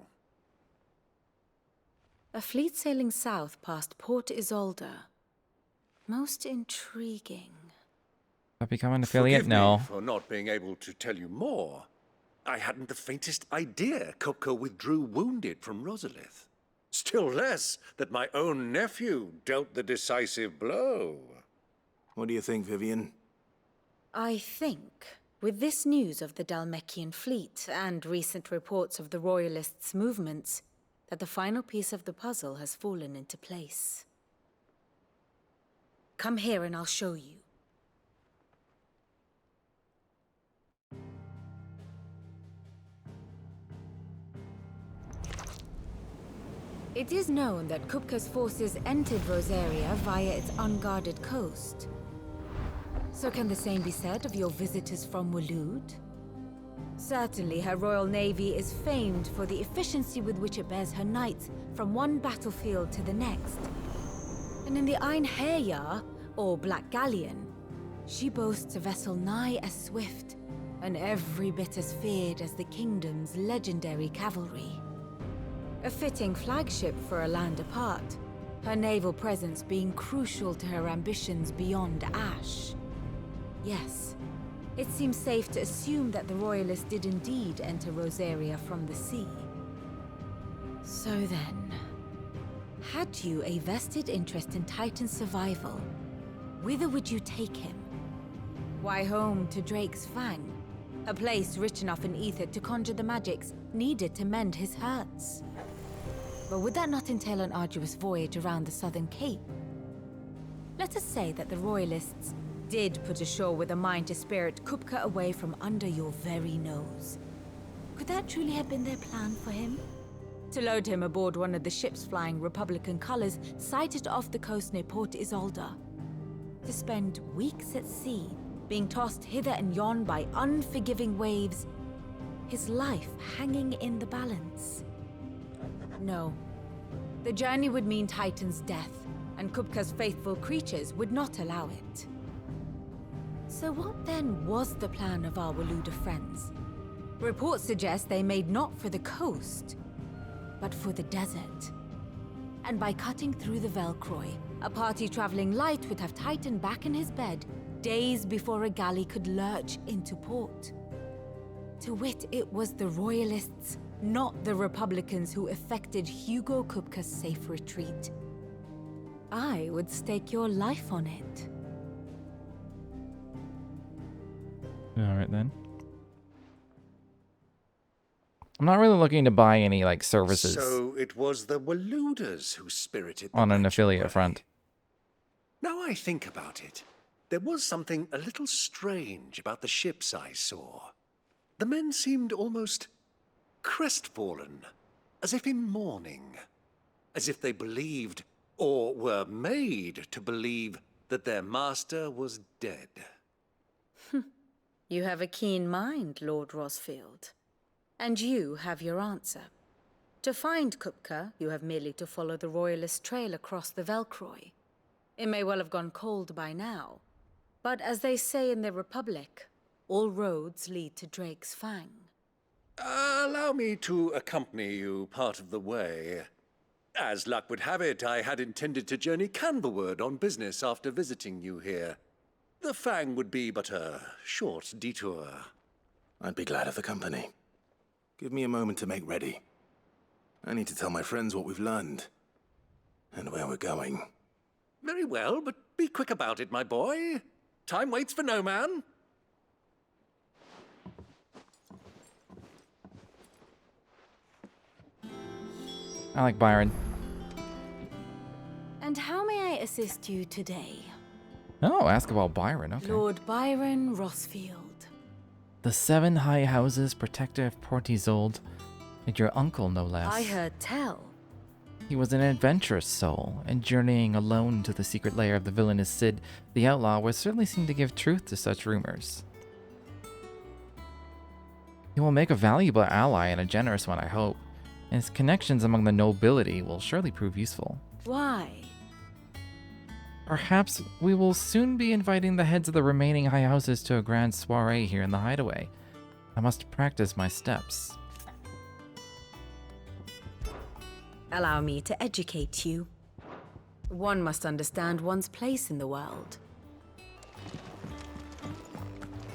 A fleet sailing south past Port Isolde. Most intriguing. I'll become an affiliate? Forgive No. me for not being able to tell you more. I hadn't the faintest idea Kupka withdrew wounded from Rosalith. Still less that my own nephew dealt the decisive blow. What do you think, Vivian? I think, with this news of the Dhalmekian fleet and recent reports of the Royalists' movements, that the final piece of the puzzle has fallen into place. Come here and I'll show you. It is known that Kupka's forces entered Rosaria via its unguarded coast. So can the same be said of your visitors from Waloed? Certainly, her royal navy is famed for the efficiency with which it bears her knights from one battlefield to the next. And in the Einherjar, or Black Galleon, she boasts a vessel nigh as swift and every bit as feared as the kingdom's legendary cavalry. A fitting flagship for a land apart, her naval presence being crucial to her ambitions beyond Ash. Yes, it seems safe to assume that the Royalists did indeed enter Rosaria from the sea. So then, had you a vested interest in Titan's survival, whither would you take him? Why, home to Drake's Fang, a place rich enough in ether to conjure the magics needed to mend his hurts. But would that not entail an arduous voyage around the southern cape? Let us say that the Royalists did put ashore with a mind to spirit Kupka away from under your very nose. Could that truly have been their plan for him? To load him aboard one of the ships flying Republican colors sighted off the coast near Port Isolde. To spend weeks at sea, being tossed hither and yon by unforgiving waves, his life hanging in the balance. No. The journey would mean Titan's death, and Kupka's faithful creatures would not allow it. So what then was the plan of our Waluda friends? Reports suggest they made not for the coast, but for the desert. and by cutting through the Velcroy, a party traveling light would have Titan back in his bed days before a galley could lurch into port. To wit, it was the Royalists, not the Republicans, who effected Hugo Kupka's safe retreat. I would stake your life on it. All right then. I'm not really looking to buy any like services So it was the Waluders who spirited the on an wretched affiliate away. front. Now I think about it, there was something a little strange about the ships I saw. The men seemed almost crestfallen, as if in mourning, as if they believed, or were made to believe, that their master was dead. You have a keen mind, Lord Rosfield. And you have your answer. To find Kupka, you have merely to follow the Royalist trail across the Velcroy. It may well have gone cold by now, but as they say in the Republic, all roads lead to Drake's Fang. Allow me to accompany you part of the way. As luck would have it, I had intended to journey Canberward on business after visiting you here. The Fang would be but a short detour. I'd be glad of the company. Give me a moment to make ready. I need to tell my friends what we've learned and where we're going. Very well, but be quick about it, my boy. Time waits for no man. I like Byron. And how may I assist you today? Oh, ask about Byron. Okay. Lord Byron Rosfield. The 7 high houses, protector of Port Isolde, and your uncle, no less. I heard tell. He was an adventurous soul, and journeying alone to the secret lair of the villainous Cid, the outlaw, would certainly seem to give truth to such rumors. He will make a valuable ally and a generous one, I hope, and his connections among the nobility will surely prove useful. Why? Perhaps we will soon be inviting the heads of the remaining high houses to a grand soiree here in the hideaway. I must practice my steps. Allow me to educate you. One must understand one's place in the world.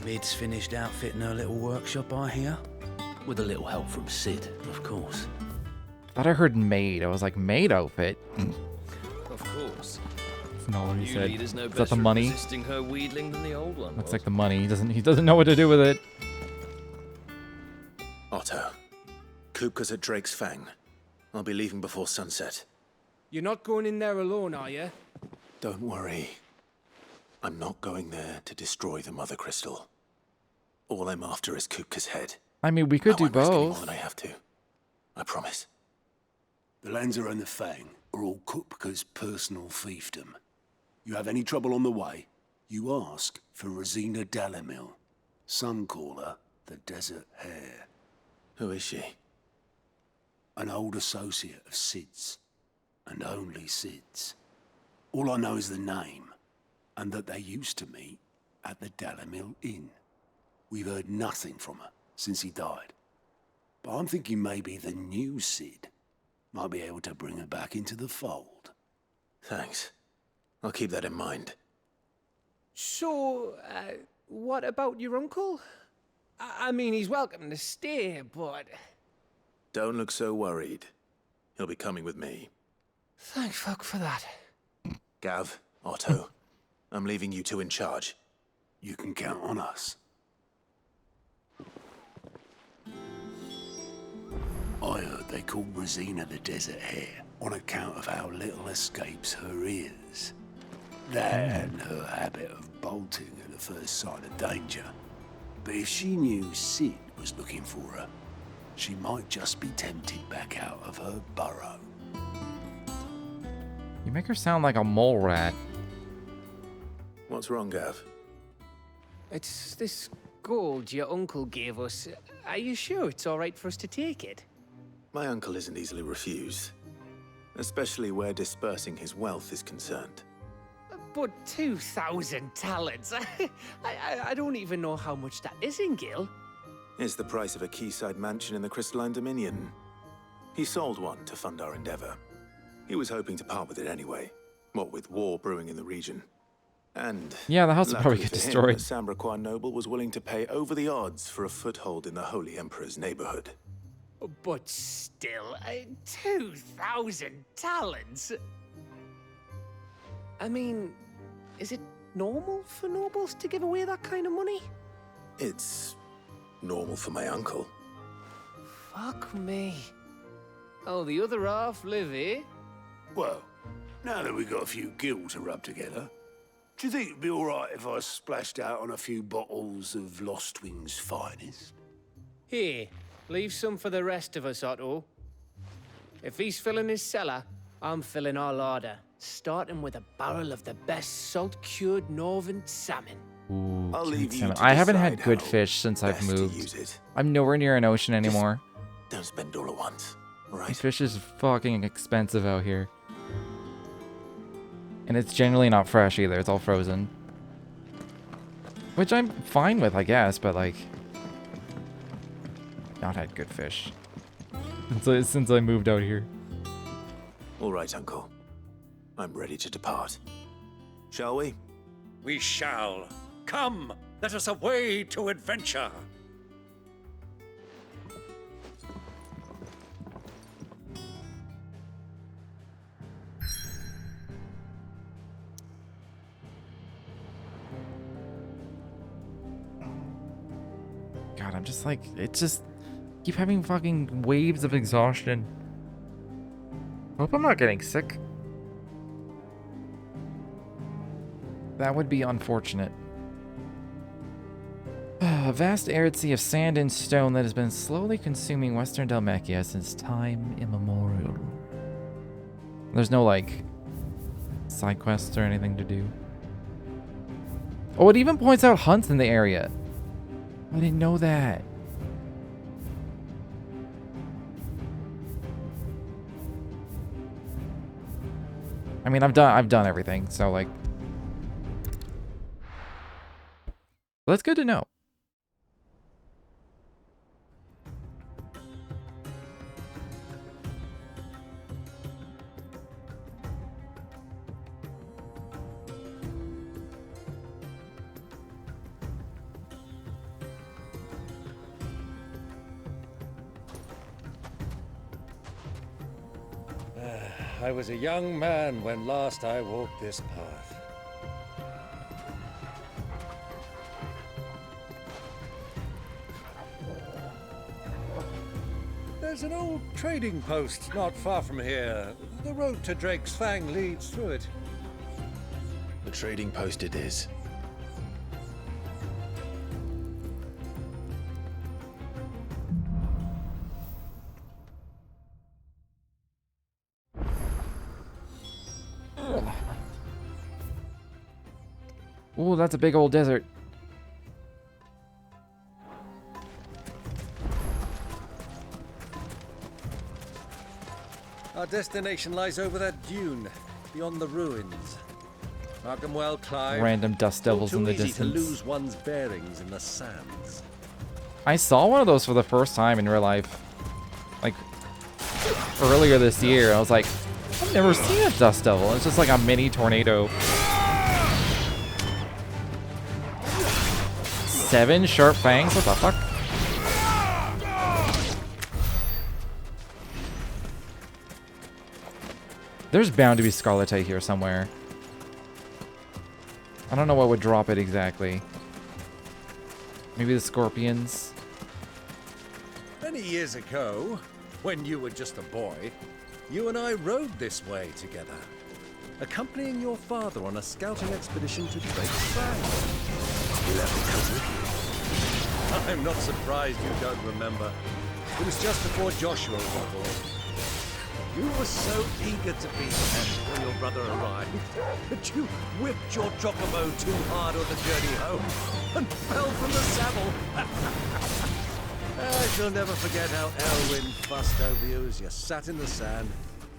Mid's finished outfitting her little workshop, I hear. With a little help from Cid, of course. Thought I heard maid. I was like, maid outfit? Of course. That's not what he New said. leader's no Is that better the at money? resisting her wheedling than the old one Looks was. like the money. He doesn't know what to do with it. Otto, Kupka's at Drake's Fang. I'll be leaving before sunset. You're not going in there alone, are you? Don't worry. I'm not going there to destroy the Mother Crystal. All I'm after is Kupka's head. I mean, we could do More both. than I have to. I promise. The Lancer and the Fang are all Kupka's personal fiefdom. You have any trouble on the way, you ask for Rosina Dalamil. Some call her the Desert Hare. Who is she? An old associate of Cid's, and only Cid's. All I know is the name, and that they used to meet at the Dalamil Inn. We've heard nothing from her since he died. But I'm thinking maybe the new Cid might be able to bring her back into the fold. Thanks. I'll keep that in mind. So, what about your uncle? I mean, he's welcome to stay, but... Don't look so worried. He'll be coming with me. Thank fuck for that. Gav, Otto, I'm leaving you two in charge. You can count on us. I heard they called Rosina the Desert Hare on account of how little escapes her ears. That and her habit of bolting at the first sign of danger. But if she knew Cid was looking for her, she might just be tempted back out of her burrow. You make her sound like a mole rat. What's wrong, Gav? It's this gold your uncle gave us. Are you sure it's all right for us to take it? My uncle isn't easily refused, especially where dispersing his wealth is concerned. But 2,000 talents? I don't even know how much that is in Gil. It's the price of a quayside mansion in the Crystalline Dominion. He sold one to fund our endeavor. He was hoping to part with it anyway, what with war brewing in the region. And yeah, the house will probably luckily get for him, destroyed. the Sambraquan noble was willing to pay over the odds for a foothold in the Holy Emperor's neighborhood. But still, 2,000 talents? I mean, is it normal for nobles to give away that kind of money? It's normal for my uncle. Fuck me. Oh, the other half live here? Well, now that we've got a few gills to rub together, do you think it'd be all right if I splashed out on a few bottles of Lost Wing's finest? Here, leave some for the rest of us, Otto. If he's filling his cellar, I'm filling our larder, starting with a barrel of the best salt-cured northern salmon. Ooh, I'll leave you salmon. to I haven't had decide good how fish since I've best to moved. use it. I'm nowhere near an ocean anymore. Don't spend all at once, all right? Fish is fucking expensive out here. And it's generally not fresh either, it's all frozen. Which I'm fine with, I guess, but like... not had good fish. Since I moved out here. All right, Uncle. I'm ready to depart. Shall we? We shall. Come, let us away to adventure. God, I'm just like, it's just keep having fucking waves of exhaustion. Hope I'm not getting sick. That would be unfortunate. A vast arid sea of sand and stone that has been slowly consuming western Dhalmekia since time immemorial. There's no, like, side quests or anything to do. Oh, it even points out hunts in the area. I didn't know that. I mean, I've done everything, so like, that's good to know. I was a young man when last I walked this path. There's an old trading post not far from here. The road to Drake's Fang leads through it. The trading post it is. Ooh, that's a big old desert. Our destination lies over that dune, beyond the ruins. Mark 'em well, Clive. Random dust devils in the Too easy distance. to lose one's bearings in the sands. I saw one of those for the first time in real life. Like, earlier this year. I was like, I've never seen a dust devil. It's just like a mini tornado. 7 sharp fangs? What the fuck? There's bound to be Scarletite here somewhere. I don't know what would drop it exactly. Maybe the scorpions? Many years ago, when you were just a boy, you and I rode this way together, accompanying your father on a scouting expedition to Drake's Fang. You let me come with you. I'm not surprised you don't remember. It was just before Joshua was born. You were so eager to be there when your brother arrived that you whipped your chocobo too hard on the journey home and fell from the saddle. I shall never forget how Elwyn fussed over you as you sat in the sand,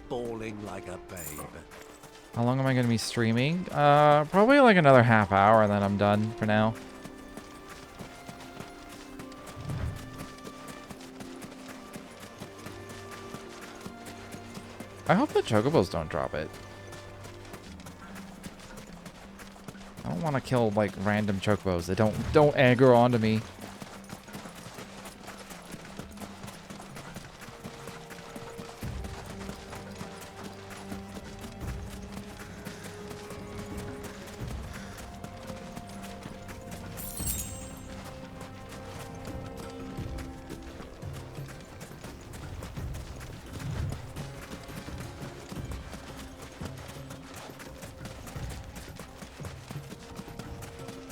bawling like a babe. How long am I going to be streaming? Probably like another half hour and then I'm done for now. I hope the chocobos don't drop it. I don't want to kill like random chocobos. They don't aggro onto me.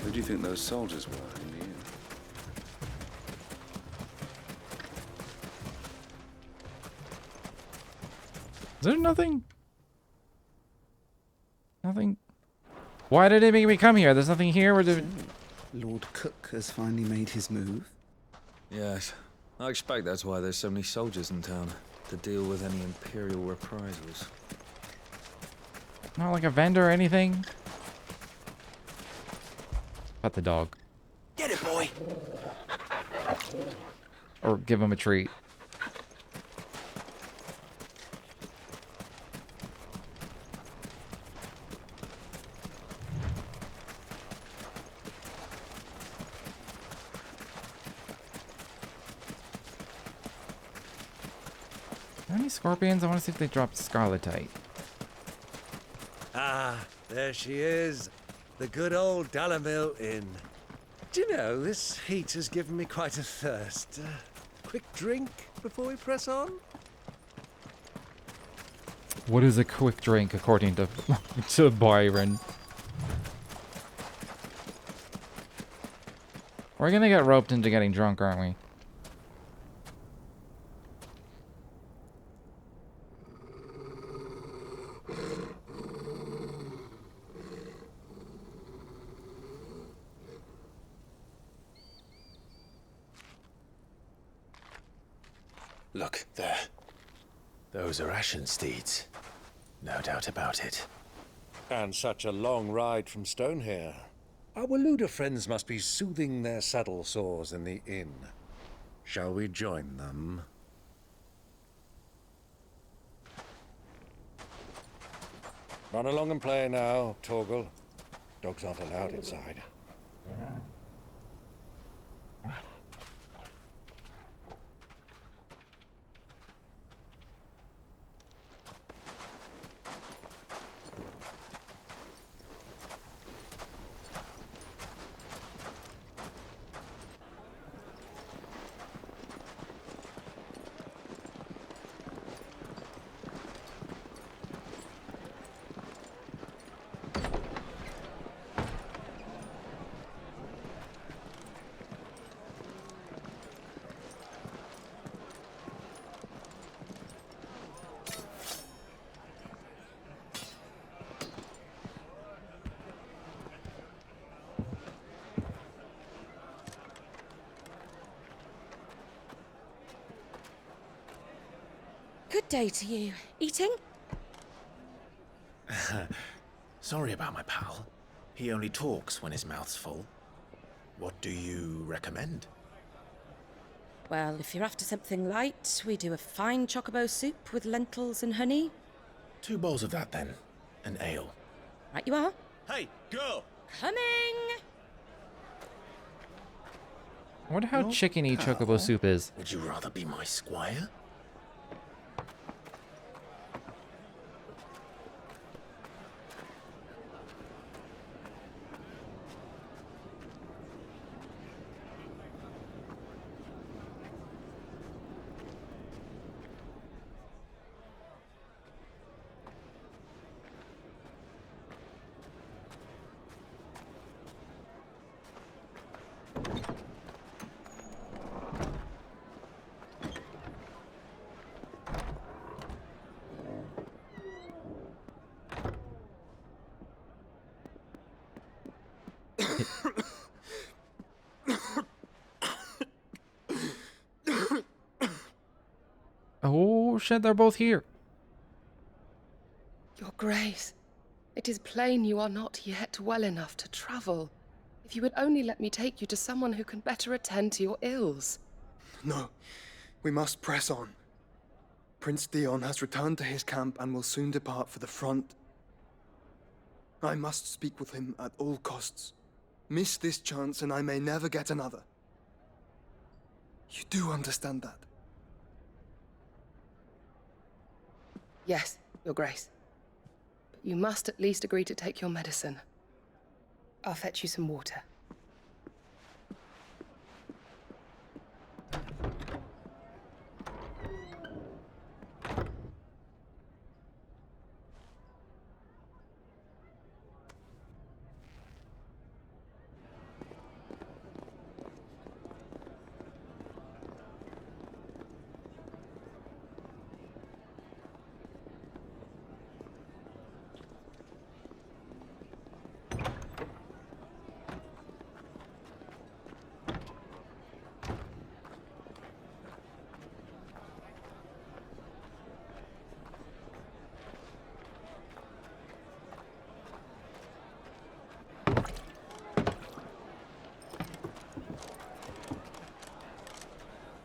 Who do you think those soldiers were in the end? Is there nothing? Nothing? Why did it make me come here? There's nothing here. Where did... Lord Cook has finally made his move. Yes. I expect that's why there's so many soldiers in town, to deal with any Imperial reprisals. Not like a vendor or anything? Pet the dog. Get it, boy! Or give him a treat. Are there any scorpions? I want to see if they dropped scarletite. Ah, there she is. The good old Dhalmekia Inn. Do you know, this heat has given me quite a thirst. Quick drink before we press on? What is a quick drink according to to Byron? We're gonna get roped into getting drunk, aren't we? Look, there. Those are ashen steeds. No doubt about it. And such a long ride from Stone here. Our Waluda friends must be soothing their saddle sores in the inn. Shall we join them? Run along and play now, Torgal. Dogs aren't allowed inside. Good day to you. Eating? Sorry about my pal. He only talks when his mouth's full. What do you recommend? Well, if you're after something light, we do a fine chocobo soup with lentils and honey. 2 bowls of that, then. An ale. Right you are. Hey, girl! Coming! I wonder how chickeny chocobo soup is. Would you rather be my squire? Oh shit, they're both here. Your Grace, it is plain you are not yet well enough to travel. If you would only let me take you to someone who can better attend to your ills. No, we must press on. Prince Dion has returned to his camp and will soon depart for the front. I must speak with him at all costs. Miss this chance and I may never get another. You do understand that? Yes, Your Grace. But you must at least agree to take your medicine. I'll fetch you some water.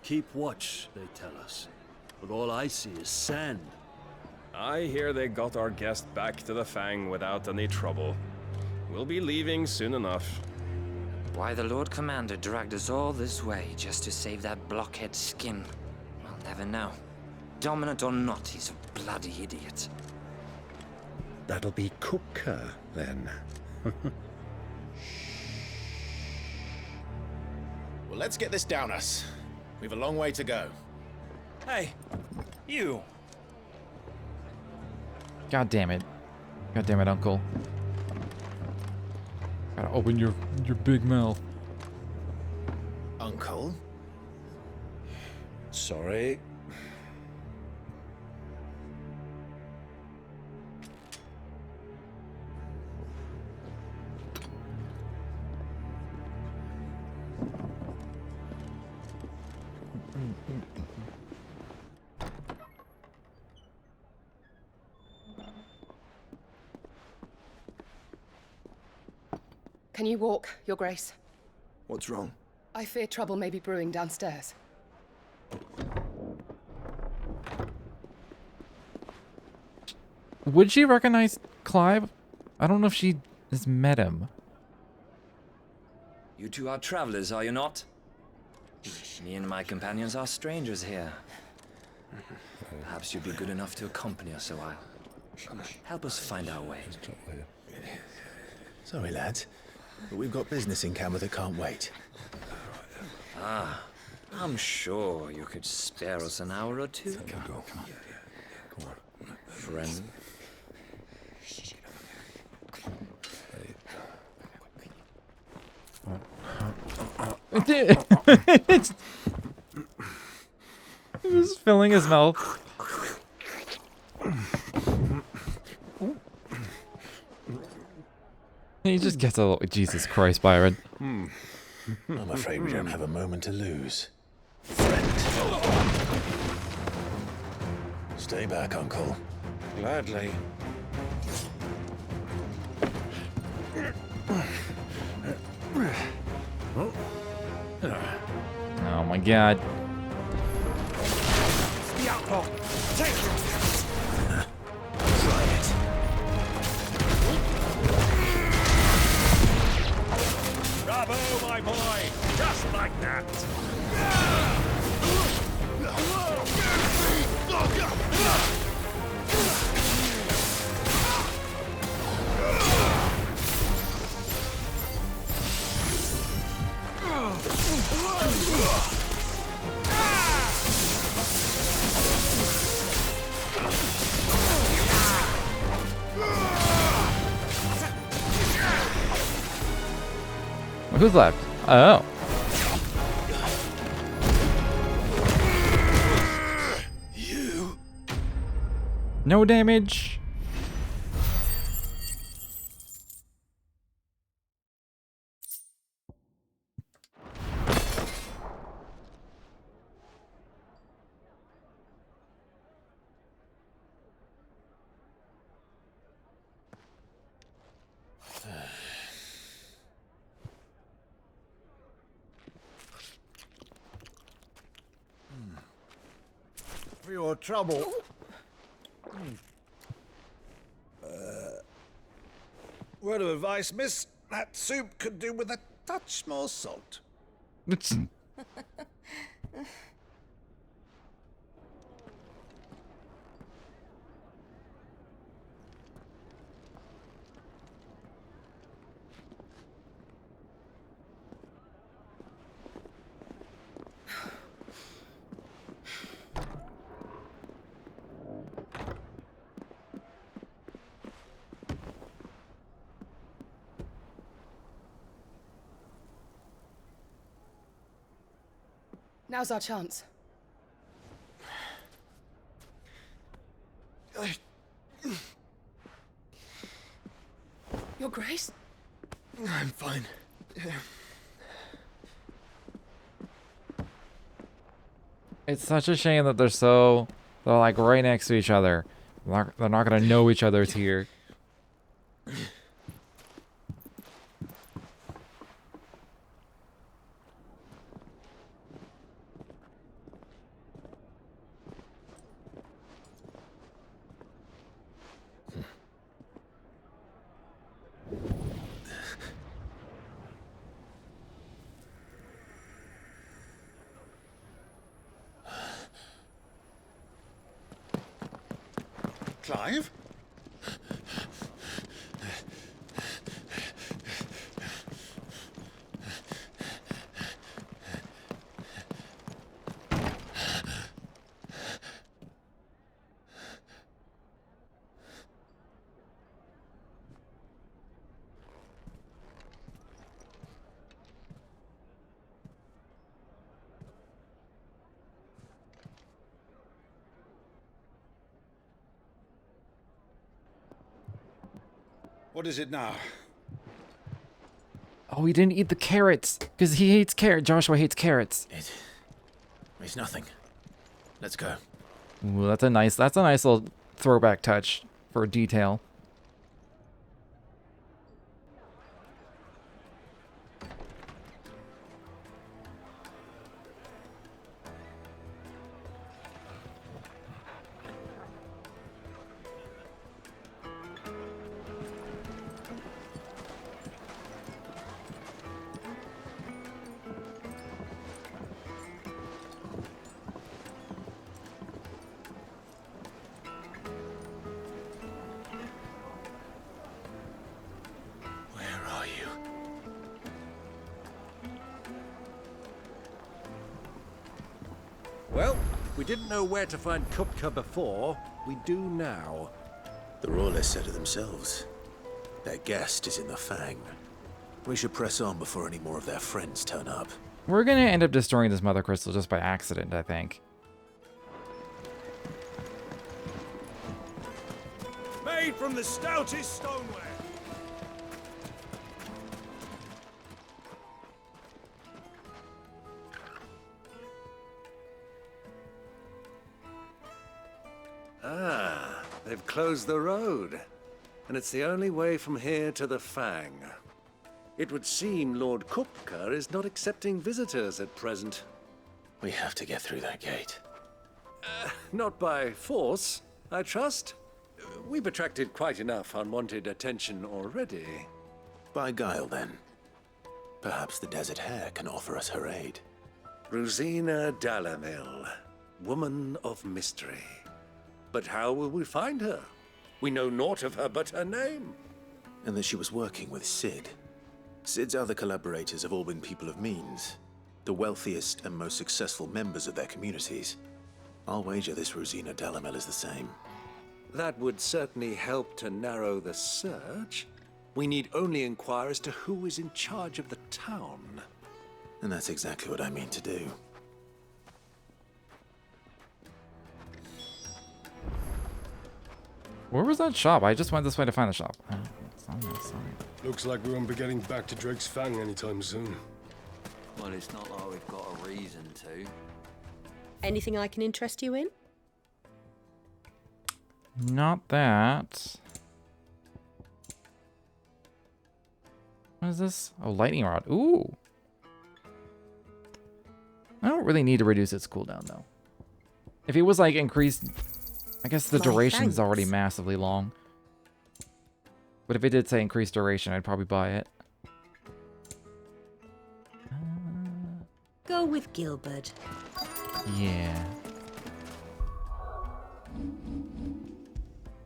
Keep watch, they tell us. But all I see is sand. I hear they got our guest back to the Fang without any trouble. We'll be leaving soon enough. Why the Lord Commander dragged us all this way just to save that blockhead skin, I'll never know. Dominant or not, he's a bloody idiot. That'll be Cooker, then. Well, let's get this down us. We've a long way to go. Hey, you! God damn it. God damn it, Uncle. Gotta open your big mouth. Uncle? Sorry. Can you walk, Your Grace? What's wrong? I fear trouble may be brewing downstairs. Would she recognize Clive? I don't know if she has met him. You two are travelers, are you not? Me and my companions are strangers here. Perhaps you'd be good enough to accompany us a while. Help us find our way. Sorry, lads, but we've got business in camera that can't wait. Ah, I'm sure you could spare us an hour or two. Come on. Friend. It's just filling his mouth. He just gets a little. Jesus Christ, Byron. I'm afraid we don't have a moment to lose. Friend. Stay back, Uncle. Gladly. Oh my God. The outlaw. Take it. Try it. Bravo, my boy! Just like that! Who's left? Oh. You. No damage. for your trouble. Word of advice, miss. That soup could do with a touch more salt. Now's our chance. Your Grace? I'm fine. It's such a shame that they're like right next to each other. They're not gonna know each other's here. Clive? What is it now? Oh, he didn't eat the carrots because he hates carrots. Joshua hates carrots. It's nothing. Let's go. Ooh, that's a nice little throwback touch for detail. Well, we didn't know where to find Kupka before. We do now. The Royalists said it themselves. Their guest is in the Fang. We should press on before any more of their friends turn up. We're gonna end up destroying this mother crystal just by accident, I think. Made from the stoutest stoneware. Ah, they've closed the road. And it's the only way from here to the Fang. It would seem Lord Kupka is not accepting visitors at present. We have to get through that gate. Not by force, I trust. We've attracted quite enough unwanted attention already. By guile, then. Perhaps the Desert Hare can offer us her aid. Rosina Dhalmekia, woman of mystery. But how will we find her? We know naught of her but her name. And that she was working with Sid. Sid's other collaborators have all been people of means, the wealthiest and most successful members of their communities. I'll wager this Rosina Dhalmekia is the same. That would certainly help to narrow the search. We need only inquire as to who is in charge of the town. And that's exactly what I mean to do. Where was that shop? I just went this way to find the shop. Oh, it's on that side. Looks like we won't be getting back to Drake's Fang anytime soon. Well, it's not like we've got a reason to. Anything I can interest you in? Not that. What is this? Oh, lightning rod. Ooh. I don't really need to reduce its cooldown, though. If it was like increased, I guess the My duration's already thanks. massively long. But if it did say increased duration, I'd probably buy it. Go with Gilbert. Yeah.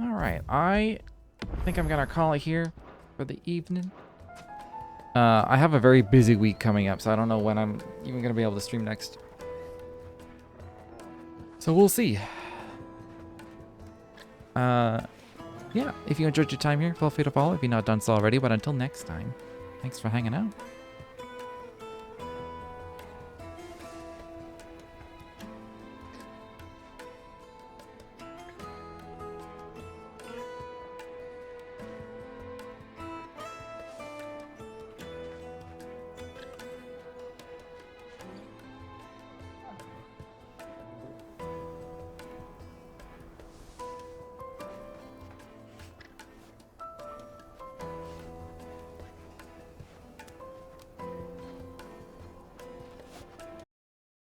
Alright, I think I'm gonna call it here for the evening. I have a very busy week coming up, so I don't know when I'm even gonna be able to stream next. So we'll see. Yeah, if you enjoyed your time here, feel free to follow if you're not done so already. But until next time, thanks for hanging out.